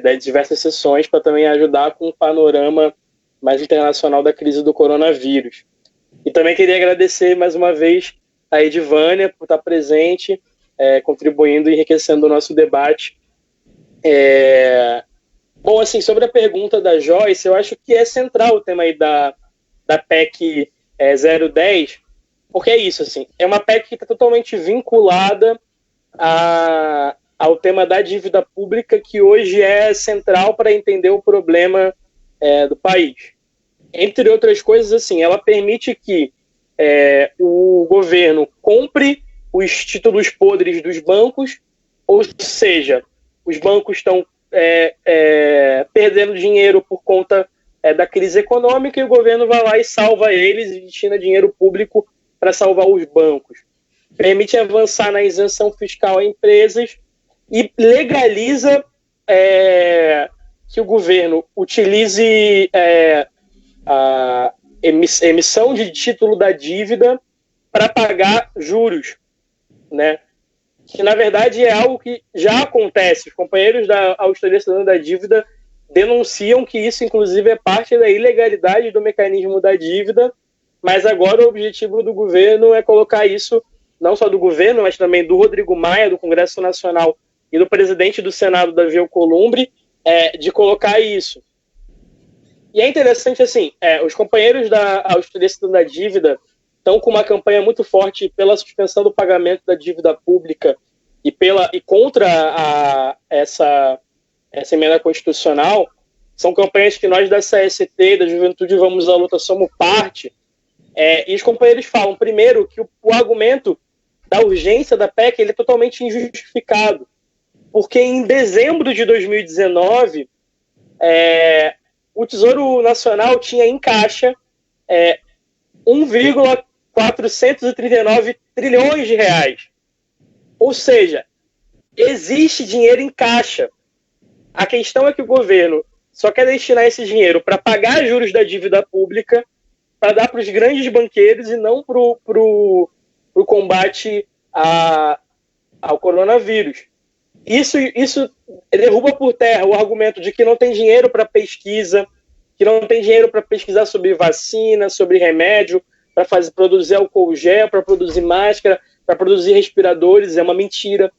das diversas sessões, para também ajudar com um panorama mais internacional da crise do coronavírus. E também queria agradecer mais uma vez a Edivânia por estar presente, contribuindo e enriquecendo o nosso debate. Bom, assim, sobre a pergunta da Joyce, eu acho que é central o tema aí da PEC 010, porque é isso, assim, é uma PEC que está totalmente vinculada ao tema da dívida pública, que hoje é central para entender o problema do país. Entre outras coisas, assim, ela permite que o governo compre os títulos podres dos bancos, ou seja, os bancos estão perdendo dinheiro por conta da crise econômica, e o governo vai lá e salva eles e destina dinheiro público para salvar os bancos. Permite avançar na isenção fiscal a empresas e legaliza que o governo utilize a emissão de título da dívida para pagar juros, né? Que, na verdade, é algo que já acontece. Os companheiros da Auditoria Cidadã da Dívida denunciam que isso, inclusive, é parte da ilegalidade do mecanismo da dívida, mas agora o objetivo do governo é colocar isso, não só do governo, mas também do Rodrigo Maia, do Congresso Nacional, e do presidente do Senado, Davi Alcolumbre, de colocar isso. E é interessante, assim, os companheiros da Auditoria Cidadã da Dívida estão com uma campanha muito forte pela suspensão do pagamento da dívida pública e contra essa emenda constitucional. São campanhas que nós da CST, da Juventude Vamos à Luta, somos parte. E os companheiros falam, primeiro, que o argumento da urgência da PEC ele é totalmente injustificado, porque em dezembro de 2019, o Tesouro Nacional tinha em caixa 1,439 trilhões de reais. Ou seja, existe dinheiro em caixa. A questão é que o governo só quer destinar esse dinheiro para pagar juros da dívida pública, para dar para os grandes banqueiros e não para o combate ao coronavírus. Isso derruba por terra o argumento de que não tem dinheiro para pesquisa, que não tem dinheiro para pesquisar sobre vacina, sobre remédio, para produzir álcool gel, para produzir máscara, para produzir respiradores. É uma mentira.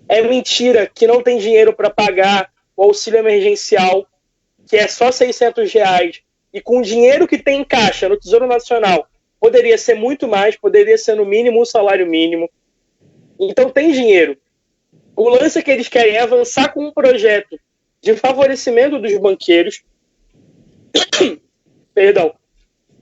É mentira que não tem dinheiro para pagar o auxílio emergencial, que é só R$600, e com o dinheiro que tem em caixa no Tesouro Nacional, poderia ser muito mais, poderia ser no mínimo um salário mínimo. Então tem dinheiro. O lance que eles querem é avançar com um projeto de favorecimento dos banqueiros, perdão,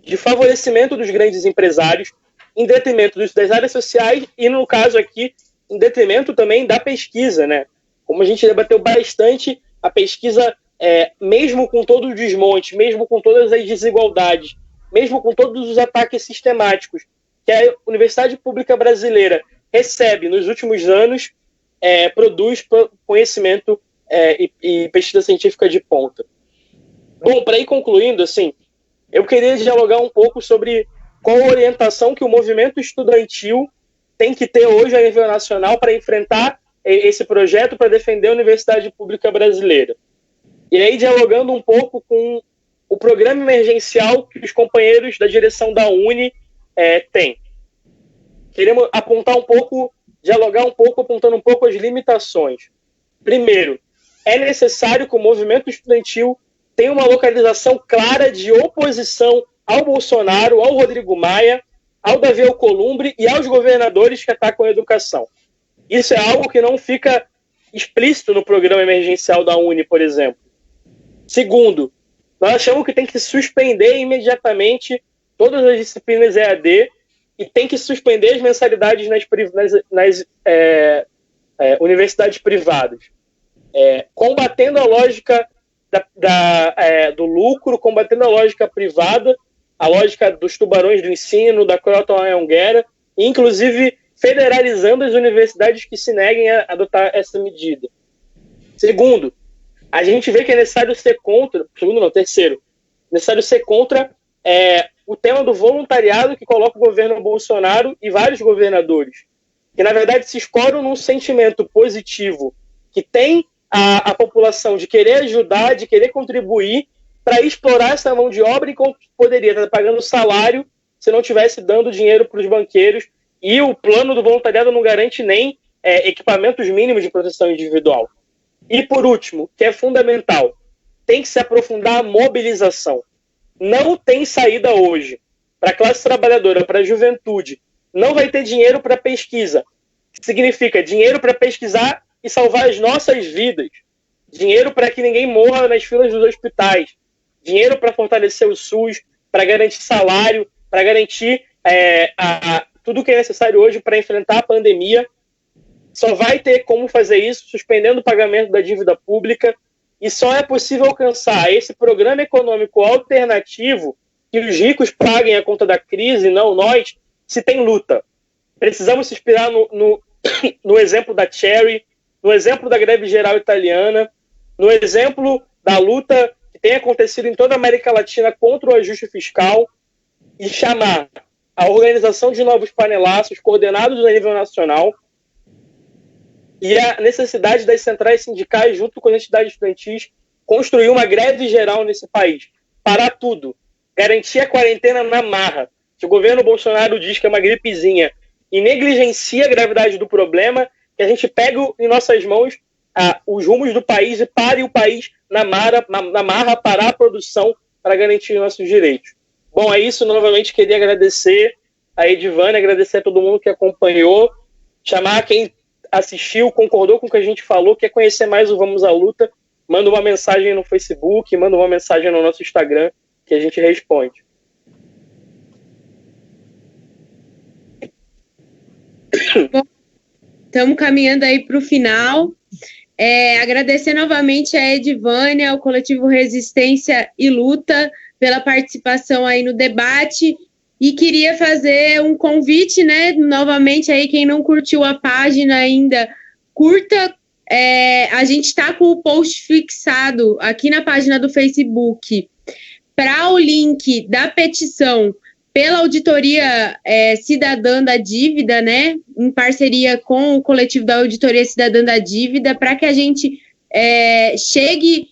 de favorecimento dos grandes empresários, em detrimento das áreas sociais e, no caso aqui, em detrimento também da pesquisa, né? Como a gente debateu bastante, a pesquisa, mesmo com todo o desmonte, mesmo com todas as desigualdades, mesmo com todos os ataques sistemáticos que a Universidade Pública Brasileira recebe nos últimos anos, produz conhecimento e pesquisa científica de ponta. Bom, para ir concluindo, assim, eu queria dialogar um pouco sobre qual a orientação que o movimento estudantil tem que ter hoje a nível nacional para enfrentar esse projeto, para defender a Universidade Pública Brasileira. E aí, dialogando um pouco com o programa emergencial que os companheiros da direção da Uni têm. Queremos apontar um pouco, dialogar um pouco, apontando um pouco as limitações. Primeiro, é necessário que o movimento estudantil tenha uma localização clara de oposição ao Bolsonaro, ao Rodrigo Maia, ao Davi Alcolumbre e aos governadores que atacam a educação. Isso é algo que não fica explícito no programa emergencial da Uni, por exemplo. Segundo, nós achamos que tem que suspender imediatamente todas as disciplinas EAD e tem que suspender as mensalidades nas universidades privadas, combatendo a lógica do lucro, combatendo a lógica privada, a lógica dos tubarões do ensino, da Croton Anhanguera, e inclusive federalizando as universidades que se neguem a adotar essa medida. Segundo, a gente vê que é necessário ser contra, terceiro, necessário ser contra o tema do voluntariado que coloca o governo Bolsonaro e vários governadores, que na verdade se escoram num sentimento positivo que tem a população de querer ajudar, de querer contribuir para explorar essa mão de obra, enquanto poderia estar pagando salário se não tivesse dando dinheiro para os banqueiros, e o plano do voluntariado não garante nem equipamentos mínimos de proteção individual. E por último, que é fundamental, tem que se aprofundar a mobilização. Não tem saída hoje para a classe trabalhadora, para a juventude. Não vai ter dinheiro para pesquisa. Significa dinheiro para pesquisar e salvar as nossas vidas. Dinheiro para que ninguém morra nas filas dos hospitais. Dinheiro para fortalecer o SUS, para garantir salário, para garantir tudo o que é necessário hoje para enfrentar a pandemia. Só vai ter como fazer isso suspendendo o pagamento da dívida pública, e só é possível alcançar esse programa econômico alternativo que os ricos paguem a conta da crise, não nós, se tem luta. Precisamos se inspirar no exemplo da Cherry, no exemplo da greve geral italiana, no exemplo da luta que tem acontecido em toda a América Latina contra o ajuste fiscal, e chamar a organização de novos panelaços coordenados a nível nacional e a necessidade das centrais sindicais, junto com as entidades estudantis, construir uma greve geral nesse país. Parar tudo. Garantir a quarentena na marra. Se o governo Bolsonaro diz que é uma gripezinha e negligencia a gravidade do problema, que a gente pegue em nossas mãos os rumos do país e pare o país na marra, parar a produção para garantir nossos direitos. Bom, é isso. Novamente queria agradecer a Edivânia, agradecer a todo mundo que acompanhou, chamar quem assistiu, concordou com o que a gente falou, quer conhecer mais o Vamos à Luta, manda uma mensagem no Facebook, manda uma mensagem no nosso Instagram, que a gente responde. Bom, estamos caminhando aí para o final. Agradecer novamente a Edivânia, ao Coletivo Resistência e Luta, pela participação aí no debate. E queria fazer um convite, né, novamente aí, quem não curtiu a página ainda, curta. A gente está com o post fixado aqui na página do Facebook para o link da petição pela Auditoria Cidadã da Dívida, né, em parceria com o coletivo da Auditoria Cidadã da Dívida, para que a gente chegue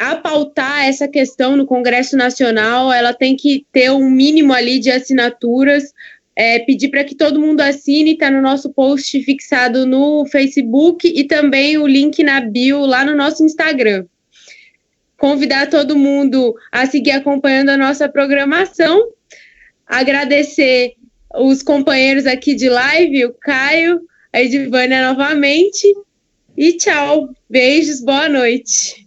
a pautar essa questão no Congresso Nacional. Ela tem que ter um mínimo ali de assinaturas, pedir para que todo mundo assine, está no nosso post fixado no Facebook e também o link na bio lá no nosso Instagram. Convidar todo mundo a seguir acompanhando a nossa programação, agradecer os companheiros aqui de live, o Caio, a Edivânia novamente, e tchau, beijos, boa noite.